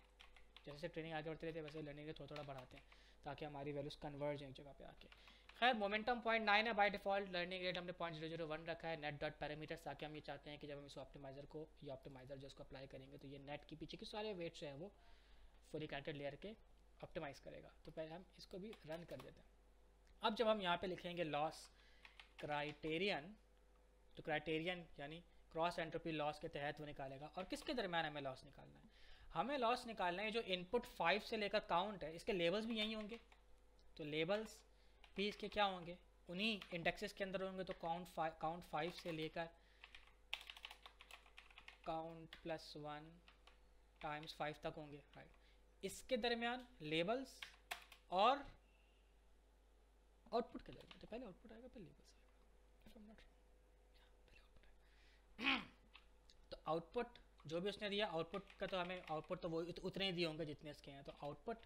जैसे ट्रेनिंग आगे बढ़ते रहते हैं वैसे लर्निंग रेट थोड़ा थोड़ा बढ़ाते हैं ताकि हमारी वैल्यूज़ कन्वर्ज एक जगह पे आके। खैर मोमेंटम 0.9 है बाय डिफ़ॉल्ट, लर्निंग रेट हमने 0.001 रखा है। नेट डॉट पैरामीटर्स, ताकि हम ये चाहते हैं कि जब हम इस ऑप्टिमाइज़र को, ये ऑप्टिमाइज़र जो इसको अप्लाई करेंगे तो ये नेट के पीछे के सारे वेट्स हैं वो फुली कनेक्टेड लेयर के ऑप्टिमाइज़ करेगा। तो पहले हम इसको भी रन कर देते हैं। अब जब हम यहाँ पे लिखेंगे लॉस क्राइटेरियन, तो क्राइटेरियन यानी क्रॉस एंट्रोपी लॉस के तहत वो निकालेगा। और किसके दरमियान हमें लॉस निकालना है, हमें लॉस निकालना है जो इनपुट 5 से लेकर काउंट है, इसके लेबल्स भी यही होंगे, तो लेबल्स भी इसके क्या होंगे, उन्हीं इंडेक्सेस के अंदर होंगे। तो काउंट 5 से लेकर काउंट +1 टाइम्स 5 तक होंगे, राइट। इसके दरमियान लेबल्स और आउटपुट के दरमियान, तो पहले आउटपुट आएगा फिर लेबल्स आएगा, if I am not wrong, पहले आउटपुट आएगा। तो आउटपुट जो भी उसने दिया आउटपुट का, तो हमें आउटपुट तो वो उतने ही दिए होंगे जितने इसके हैं, तो आउटपुट,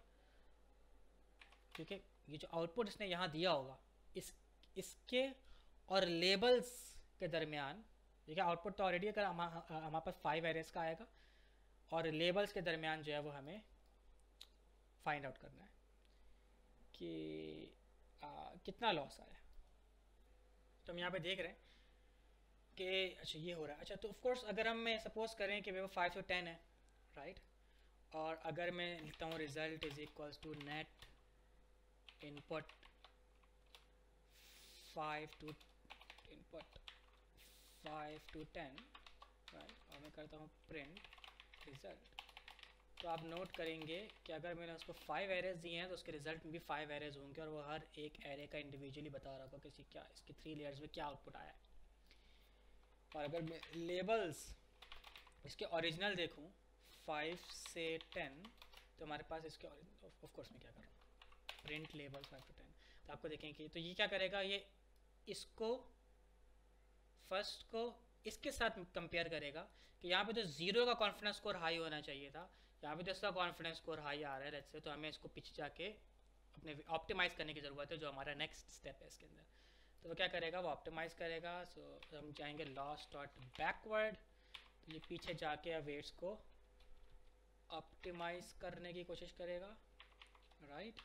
क्योंकि ये जो आउटपुट इसने यहाँ दिया होगा इसके और लेबल्स के दरमियान, देखिए आउटपुट तो ऑलरेडी अगर हमारे पास 5 एरेज का आएगा, और लेबल्स के दरमियान जो है वो हमें फाइंड आउट करना है कि कितना लॉस आया। तो हम यहाँ पे देख रहे हैं कि अच्छा ये हो रहा है। अच्छा तो ऑफकोर्स अगर हम मैं सपोज करें कि वो 5 to 10 है, राइट, और अगर मैं लिखता हूँ result is equals to net input 5 to 10, right, और मैं करता हूँ प्रिंट रिजल्ट, तो आप नोट करेंगे कि अगर मैंने उसको 5 एरेज दिए हैं तो उसके रिजल्ट में भी 5 एरेज होंगे, और वो हर एक एरे का इंडिविजुअली बता रहा होगा कि क्या इसकी 3 लेयर्स में क्या आउटपुट आया है। और अगर मैं लेबल्स इसके ओरिजिनल देखूं 5 से 10, तो हमारे पास इसके ऑफ कोर्स मैं क्या कर रहा हूँ प्रिंट लेबल 5 to 10, तो आपको देखेंगे तो ये क्या करेगा, ये इसको फर्स्ट को इसके साथ कंपेयर करेगा कि यहाँ पे तो 0 का कॉन्फिडेंस स्कोर हाई होना चाहिए था, यहाँ पे तो इसका कॉन्फिडेंस स्कोर हाई आ रहा है लेट्स से, तो हमें इसको पीछे जाके अपने ऑप्टिमाइज़ करने की ज़रूरत है, जो हमारा नेक्स्ट स्टेप है इसके अंदर। तो वो क्या करेगा, वो ऑप्टिमाइज़ करेगा। सो हम जाएंगे लॉस डॉट बैकवर्ड, तो ये पीछे जाके वेट्स को ऑप्टिमाइज़ करने की कोशिश करेगा, राइट,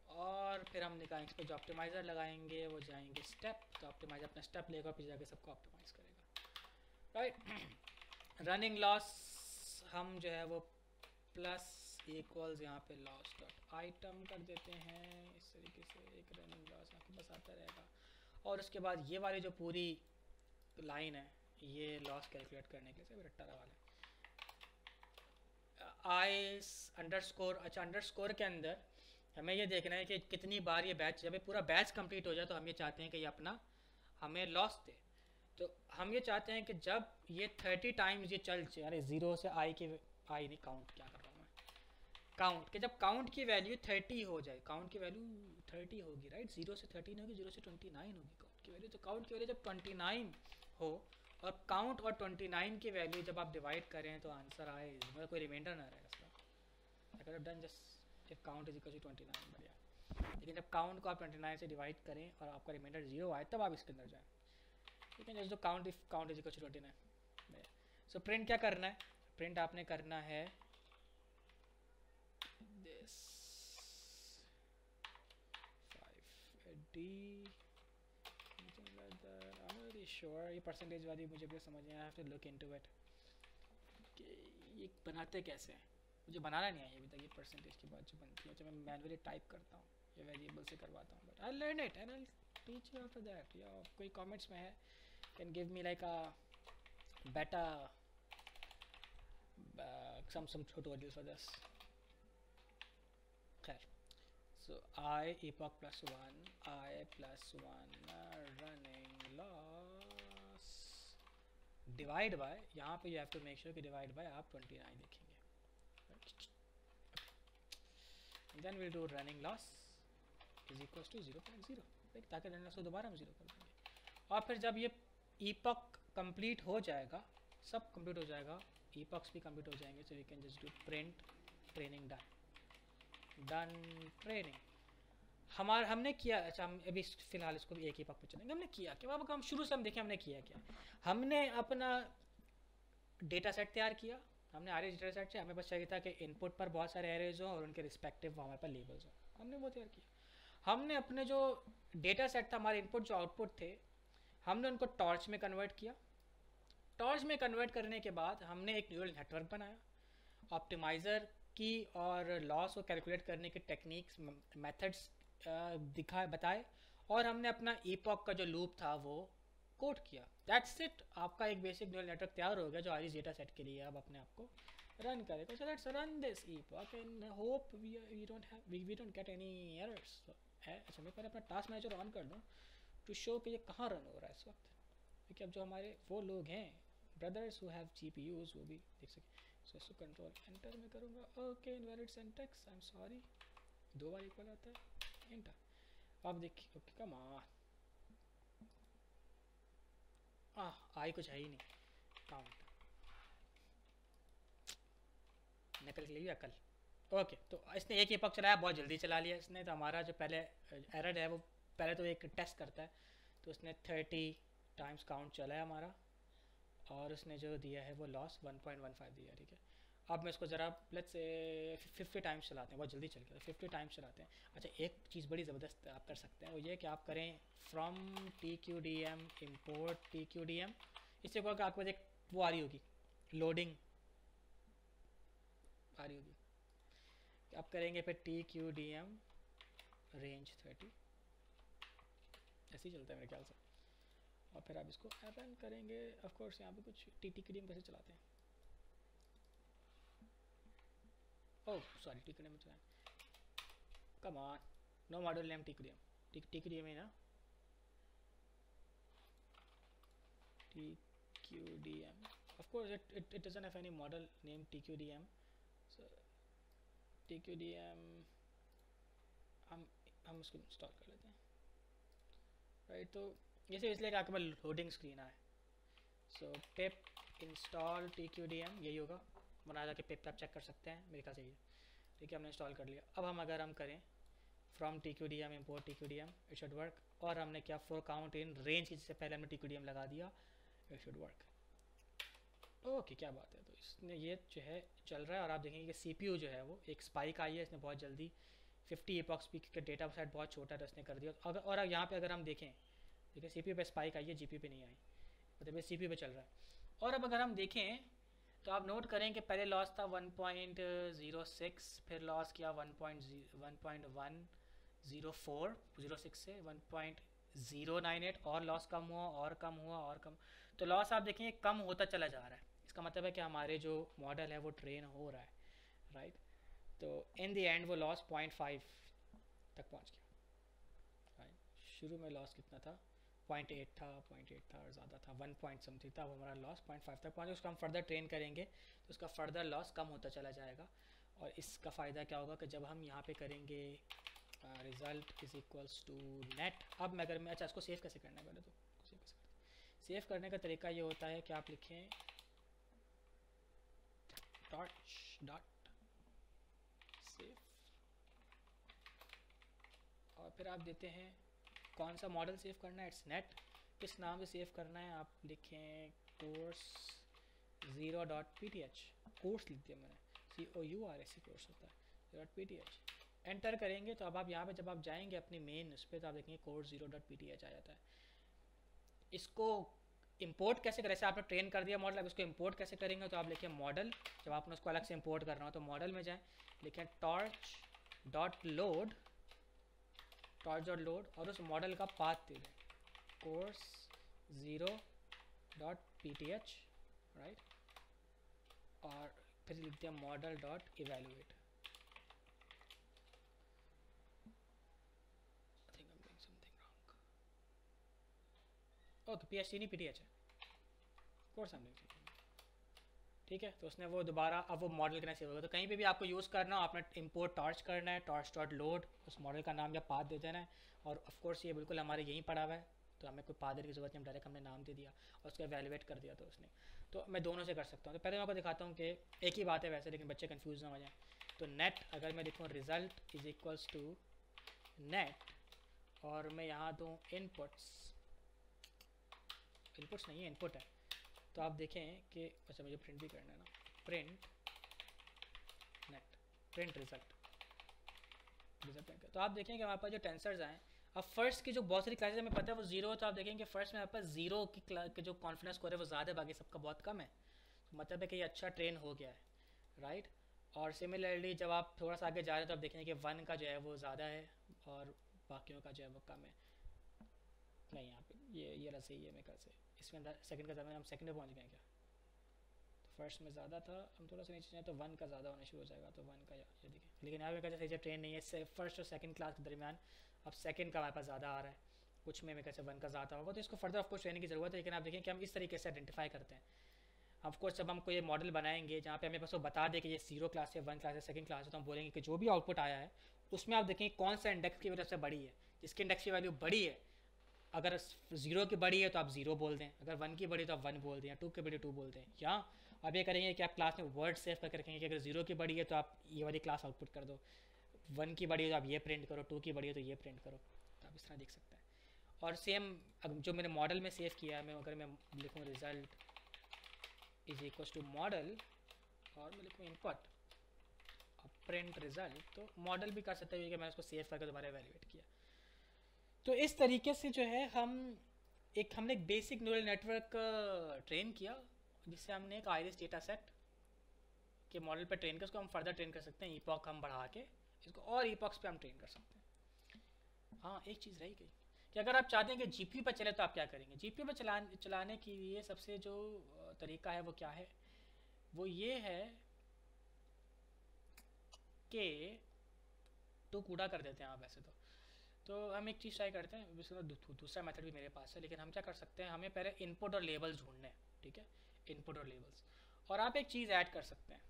और फिर हम निकालेंगे इस पर जो ऑप्टिमाइज़र लगाएंगे वो जाएंगे स्टेप, तो ऑप्टिमाइज़र अपना स्टेप लेगा, पीछे जाके सबको ऑप्टिमाइज़ करेगा, राइट। रनिंग लॉस हम जो है वो प्लस इक्वल्स यहाँ पे लॉस डॉट आइटम कर देते हैं, इस तरीके से एक रनिंग लॉस आपके पास आता रहेगा। और उसके बाद ये वाली जो पूरी लाइन है ये लॉस कैलकुलेट करने के लिए रट्टा वाला आई अंडरस्कोर। अच्छा अंडरस्कोर के अंदर हमें ये देखना है कि कितनी बार ये बैच, जब ये पूरा बैच कंप्लीट हो जाए तो हम ये चाहते हैं कि ये अपना हमें लॉस दे, तो हम ये चाहते हैं कि जब ये 30 टाइम्स ये चल जाए, अरे 0 से आई की आई नहीं काउंट क्या कर रहा हूँ मैं, काउंट के जब काउंट की वैल्यू 30 हो जाए, काउंट की वैल्यू 30 होगी, राइट, 0 से 13 होगी, 0 से 29 होगी काउंट की वैल्यू, तो काउंट की वैल्यू जब 29 हो और काउंट और 29 की वैल्यू जब आप डिवाइड करें तो आंसर आए, मतलब कोई रिमाइंडर ना रहे इसका, I could have done just if count is equal to 29, बढ़िया। लेकिन जब काउंट को आप 29 से डिवाइड करें और आपका रिमाइंडर 0 आए तब आप इसके अंदर जाएँ, ठीक है, just do count if count is equal to 29। So print क्या करना है, प्रिंट आपने करना है दिस 5D श्योर, ये परसेंटेज वाली मुझे भी समझ नहीं आया, have to look into it कि ये बनाते कैसे हैं, मुझे बनाना नहीं आया अभी तक। ये परसेंटेज की बात जो बनती है, जब मैं मैनुअली टाइप करता हूँ या वेरिएबल से करवाता हूँ, but I learn it and I teach you after that. या कोई कमेंट्स में है can give me like a better some tutorials for this. खैर, so I epoch plus 1 I plus 1 running loss divide by, यहाँ पे you have to make sure कि divide by आप 29 लिखेंगे, and then we'll do running loss is equals to 0.0, ताकि running loss को दोबारा हम 0 कर देंगे। और फिर जब ये epoch complete हो जाएगा, सब complete हो जाएगा, epochs भी कंप्लीट हो जाएंगे, so we can just do print training done training। हमने किया, अच्छा हम अभी फिलहाल इसको भी एक epoch पे चलेंगे। हमने किया क्या, अब हम शुरू से हम देखें हमने किया क्या। हमने अपना डेटा सेट तैयार किया, हमने आर डेटा सेट से हमें बस चाहिए था कि इनपुट पर बहुत सारे एरेज हों और उनके रिस्पेक्टिव हमारे पास लेबल्स हों, हमने वो तैयार किया। हमने अपने जो डेटा सेट था, हमारे इनपुट जो आउटपुट थे, हमने उनको टॉर्च में कन्वर्ट किया। टॉर्च में कन्वर्ट करने के बाद हमने एक न्यूरल नेटवर्क बनाया, ऑप्टिमाइज़र की और लॉस को कैलकुलेट करने के टेक्निक्स मेथड्स बताए, और हमने अपना epoch का जो लूप था वो कोड किया। दैट्स इट, आपका एक बेसिक न्यूरल नेटवर्क तैयार हो गया जो आरिस डेटा सेट के लिए अब अपने आप को रन करेगा। So let's run this epoch and hope we don't get any errors. अच्छा मैं पहले अपना टास्क मैनेजर ऑन कर दूँ टू शो कि ये कहाँ रन हो रहा है इस वक्त, क्योंकि अब जो हमारे वो लोग हैं ब्रदर्स हु हैव GPUs वो भी देख सकें। सो इसको कंट्रोल एंटर में करूँगा, okay invalid syntax, I am sorry, 2 bar equal आता है एंटर। अब देखिए ओके कम आई कुछ है ही नहीं, काउंट निकल के लिए अकल। ओके, तो इसने एक इपॉक चलाया, बहुत जल्दी चला लिया इसने। तो हमारा जो पहले एरर है वो पहले तो एक टेस्ट करता है, तो उसने 30 टाइम्स काउंट चलाया हमारा, और उसने जो दिया है वो लॉस 1.15 दिया। ठीक है, अब मैं इसको ज़रा लेट्स से 50 टाइम्स चलाते हैं, बहुत जल्दी चल गया, 50 टाइम्स चलाते हैं। अच्छा, एक चीज़ बड़ी ज़बरदस्त आप कर सकते हैं, वो ये कि आप करें फ्रॉम TQDM इम्पोर्ट TQDM। इससे क्या होगा, आपको एक वो आ रही होगी, लोडिंग आ रही होगी। आप करेंगे फिर TQDM रेंज 30, ऐसे ही चलता है मेरे ख्याल से। और फिर आप इसको अपेंड करेंगे। ऑफ कोर्स यहाँ पे कुछ TQDM कैसे चलाते हैं, ओह सॉरी, TQDM में चलाएं, come on, no model name TQDM है ना, TQDM। of course it doesn't have any model name TQDM, so TQDM हम उसको इंस्टॉल कर लेते हैं, राइट। तो ये सिर्फ इसलिए कि आपके पास लोडिंग स्क्रीन आए। सो पिप इंस्टॉल TQDM यही होगा, वरना जाके पिप आप चेक कर सकते हैं, मेरे ख्याल से ये। ठीक है, हमने इंस्टॉल कर लिया। अब हम अगर हम करें from TQDM import TQDM, it should work. और हमने क्या, फॉर काउंट इन रेंज, जिससे पहले हमने TQDM लगा दिया, इट शुड वर्क। ओके, क्या बात है। तो इसने ये जो है चल रहा है, और आप देखेंगे कि CPU जो है वो एक स्पाइक आई है, इसने बहुत जल्दी 50 इपॉक स्पीक का डेटा सेट बहुत छोटा है, तो इसने कर दिया। अगर और यहाँ पे अगर हम देखें, ठीक है, CPU पे स्पाइक आई है, GPU पे नहीं आई, मतलब ये CPU पे चल रहा है। और अब अगर हम देखें तो आप नोट करें कि पहले लॉस था 1.06, फिर लॉस किया 1.10406 से 1.098, और लॉस कम हुआ और कम हुआ और कम। तो लॉस आप देखें कम होता चला जा रहा है, इसका मतलब है कि हमारे जो मॉडल है वो ट्रेन हो रहा है, राइट। तो इन द एंड वो लॉस 0.5 तक पहुंच गया, राइट। शुरू में लॉस कितना था, 0.8 था, 0.8 था और ज़्यादा था, 1 पॉइंट समथिंग था, वो हमारा लॉस 0.5 तक पहुँचा। उसको हम फर्दर ट्रेन करेंगे तो उसका फर्दर लॉस कम होता चला जाएगा। और इसका फ़ायदा क्या होगा कि जब हम यहाँ पे करेंगे result is equals to net. अब मैं अगर मैं, अच्छा इसको सेव कैसे करना है, पहले तो सेव कैसे करते हैं। सेव करने का तरीका ये होता है कि आप लिखें डॉट सेव, और फिर आप देते हैं कौन सा मॉडल सेव करना है, इट्स नेट। किस नाम से सेव करना है, आप लिखें कोर्स 0.pth, कोर्स लिख दिया मैंने, COURS कोर्स होता है .pth। एंटर करेंगे तो अब आप यहाँ पे जब आप जाएंगे अपनी मेन उस पर, तो आप देखेंगे कोर्स 0.pth आ जाता है। इसको इंपोर्ट कैसे करें, जैसे आपने ट्रेन कर दिया मॉडल, अब इसको इंपोर्ट कैसे करेंगे, तो आप लिखें मॉडल, जब आपने उसको अलग से इंपोर्ट करना हो तो मॉडल में जाएँ, लिखें torch.load और उस मॉडल का पाथ दे दें कोर्स 0.pth, राइट। और फिर लिख दिया model.evaluate। ओके, PHC नहीं PTH है, कोर्स हम लिख, ठीक है। तो उसने वो दोबारा, अब वो मॉडल के सेव होगा। तो कहीं पे भी आपको यूज़ करना हो, आपने इंपोर्ट टॉर्च करना है, torch.load, उस मॉडल का नाम या पाथ दे देना है। और ऑफ कोर्स ये बिल्कुल हमारे यहीं पड़ा हुआ है, तो हमें कोई पाथ देने की ज़रूरत नहीं, हम डायरेक्ट हमने नाम दे दिया और उसको एवेलुएट कर दिया। तो उसने, तो मैं दोनों से कर सकता हूँ। तो पहले मैं आपको दिखाता हूँ कि एक ही बात है वैसे, लेकिन बच्चे कन्फ्यूज़ ना हो जाए। तो नेट, अगर मैं देखूँ result is equals to net, और मैं यहाँ दूँ इनपुट्स नहीं है, इनपुट है। तो आप देखें कि, अच्छा मुझे प्रिंट भी करना है ना, प्रिंट नेट, प्रिंट रिजल्ट। तो आप देखें कि हमारे पास जो टेंसर्स आए, अब फर्स्ट की जो बहुत सारी क्लासेस हमें पता है वो जीरो, तो आप देखेंगे फर्स्ट में हमारे पास जीरो की जो कॉन्फिडेंस स्कोर है वो ज़्यादा है, बाकी सबका बहुत कम है। तो मतलब है कि ये अच्छा ट्रेन हो गया है, राइट। और सिमिलरली जब आप थोड़ा सा आगे जा रहे हैं तो आप देखेंगे कि 1 का जो है वो ज़्यादा है और बाकियों का जो है वो कम है। नहीं, यहाँ पे ये रहा सही है मेरे ख्याल से, इसमें अंदर सेकंड का ज़्यादा, हम सेकंड में पहुँच गए क्या, तो फर्स्ट में ज़्यादा था, हम थोड़ा सा नीचे जाए तो 1 का ज़्यादा होना शुरू हो जाएगा, तो 1 का ये देखें। लेकिन यहाँ पे कहते सही ट्रेन नहीं है, फर्स्ट और सेकंड क्लास के दरमियान अब सेकंड का हमारे पास ज़्यादा आ रहा है, कुछ में कैसे 1 का ज़्यादा होगा। तो इसको फर्दर ऑफकोर्स ट्रेनिंग की ज़रूरत है, लेकिन आप देखें कि हम इस तरीके से आइडेंटिफाई करते हैं। ऑफकोर्स जब हम कोई मॉडल बनाएंगे जहाँ पे हमें बस वो बता दें कि ये 0 क्लास है, 1 क्लास है, सेकंड क्लास है, तो हम बोलेंगे कि जो भी आउटपुट आया है उसमें आप देखें कौन सा इंडेक्स की वजह से बड़ी है। जिसकी इंडेक्स की वैल्यू बड़ी है, अगर 0 की बड़ी है तो आप 0 बोल दें, अगर 1 की बड़ी तो आप 1 बोल दें, या 2 की बड़ी 2 बोल दें, या अब ये करेंगे कि आप क्लास में वर्ड सेव करके रखेंगे कि अगर 0 की बड़ी है तो आप ये वाली क्लास आउटपुट कर दो, 1 की बड़ी है तो आप ये प्रिंट करो, 2 की बड़ी है तो ये प्रिंट करो। तो आप इस तरह देख सकते हैं। और सेम जो मैंने मॉडल में सेव किया है, मैं अगर मैं लिखूँ result is equal to model और मैं लिखूँ इनपुट और प्रिंट रिजल्ट, तो मॉडल भी कर सकते हैं कि मैंने उसको सेव करके दोबारा एवेल्युएट किया। तो इस तरीके से जो है हमने एक बेसिक न्यूरल नेटवर्क ट्रेन किया, जिससे हमने एक आयरिस डेटा सेट के मॉडल पे ट्रेन कर उसको हम फर्दर ट्रेन कर सकते हैं, ईपॉक हम बढ़ा के इसको और ईपॉक्स पे हम ट्रेन कर सकते हैं। हाँ, एक चीज़ रही गई कि अगर आप चाहते हैं कि जीपीयू पर चले तो आप क्या करेंगे। जीपीयू पर चलाने के लिए सबसे जो तरीका है वो क्या है, वो ये है कि तो कूड़ा कर देते हैं आप वैसे तो हम एक चीज़ ट्राई करते हैं, दूसरा मेथड भी मेरे पास है, लेकिन हम क्या कर सकते हैं, हमें पहले इनपुट और लेबल्स ढूंढने हैं। ठीक है, इनपुट और लेबल्स, और आप एक चीज़ ऐड कर सकते हैं।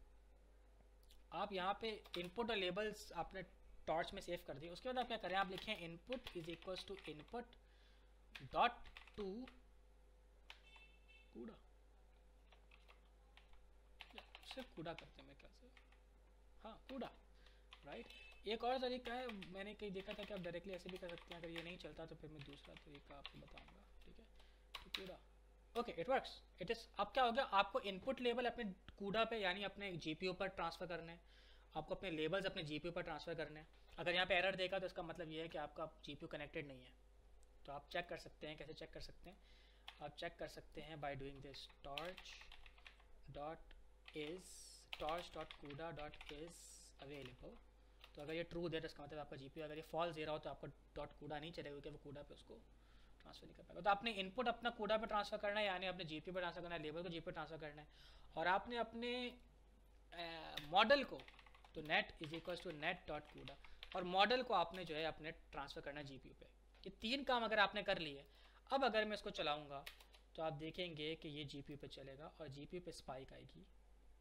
आप यहाँ पे इनपुट और लेबल्स आपने टॉर्च में सेव कर दिए, उसके बाद आप क्या करें, आप लिखें input is equals to input dot to CUDA, सिर्फ कूड़ा करते हैं मेरे ख्याल से, हाँ कूड़ा, राइट। एक और तरीका है, मैंने कहीं देखा था कि आप डायरेक्टली ऐसे भी कर सकते हैं, अगर ये नहीं चलता तो फिर मैं दूसरा तरीका आपको बताऊंगा। ठीक है, तो कूड़ा, okay it works, it is. अब क्या हो गया, आपको इनपुट लेबल अपने कूड़ा पे यानी अपने जीपीयू पर ट्रांसफ़र करने हैं, आपको अपने लेबल्स अपने जीपीयू पर ट्रांसफ़र करने हैं। अगर यहाँ पे एरर देगा तो इसका मतलब ये है कि आपका जीपीयू कनेक्टेड नहीं है। तो आप चेक कर सकते हैं, कैसे चेक कर सकते हैं, आप चेक कर सकते हैं by doing this torch dot कूड़ा डॉट इज़ अवेलेबल। तो अगर ये ट्रू दे तो इसका मतलब आपका जीपीयू, अगर ये फॉल्स दे रहा हो तो आपका डॉट कूड़ा नहीं चलेगा, क्योंकि वो कूड़ा पे उसको ट्रांसफर नहीं कर पाएगा। तो आपने इनपुट अपना कूड़ा पे ट्रांसफर करना है, यानी अपने जीपीयू पे ट्रांसफर करना है, लेबल को जीपीयू पे ट्रांसफर करना है, और आपने अपने मॉडल को तो net is equal to net dot CUDA, और मॉडल को आपने जो है अपने ट्रांसफर करना है जीपीयू पे। ये 3 काम अगर आपने कर लिए, अब अगर मैं इसको चलाऊंगा तो आप देखेंगे कि ये जीपीयू पे चलेगा और जीपीयू पे स्पाइक आएगी,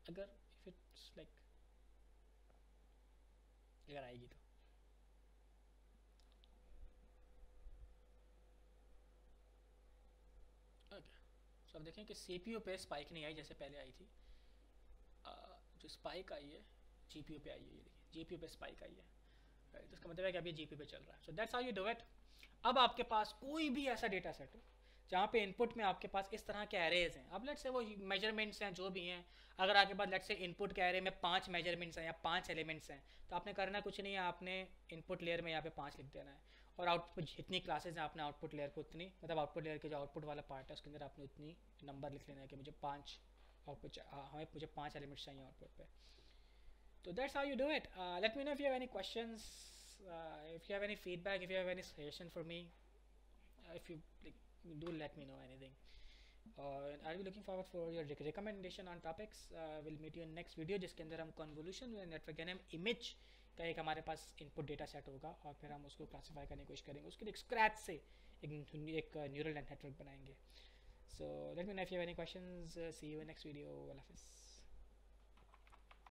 अगर इफ इट्स लाइक अगर आएगी तो। ओके, तो अब देखें कि सीपीयू पे स्पाइक नहीं आई जैसे पहले आई थी, जो स्पाइक आई है जीपीयू पे आई है, ये देखिए जीपीयू पे स्पाइक आई है, राइट। तो इसका मतलब है कि अभी जीपीयू पे चल रहा है। So that's how you do it. अब आपके पास कोई भी ऐसा डेटा सेट हो जहाँ पे इनपुट में आपके पास इस तरह के एरेज हैं, अब लेट्स से वो मेजरमेंट्स हैं जो भी हैं, अगर आपके पास लेट्स से इनपुट के एरे में 5 मेजरमेंट्स हैं या 5 एलिमेंट्स हैं, तो आपने करना कुछ नहीं है, आपने इनपुट लेयर में यहाँ पे 5 लिख देना है, और आउटपुट जितनी क्लासेज हैं आपने आउटपुट लेयर को उतनी, मतलब आउटपुट लेयर के जो आउटपुट वाला पार्ट है उसके अंदर आपने उतनी नंबर लिख लेना है कि मुझे 5 आउटपुट, मुझे 5 एलिमेंट्स चाहिए आउटपुट पे। तो that's how you do it. Let me know if you have any questions, if you have any feedback, if you have any suggestion for me, if you like, do let me know anything. And I'll be looking forward for your recommendation on topics. We'll meet you in next video, जिसके अंदर हम convolution network यानी हम image का एक हमारे पास input data set होगा, और फिर हम उसको classify करने की कोशिश करेंगे, उसके लिए scratch से एक neural network बनाएंगे. So let me know if you have any questions. See you in next video. Allah Hafiz.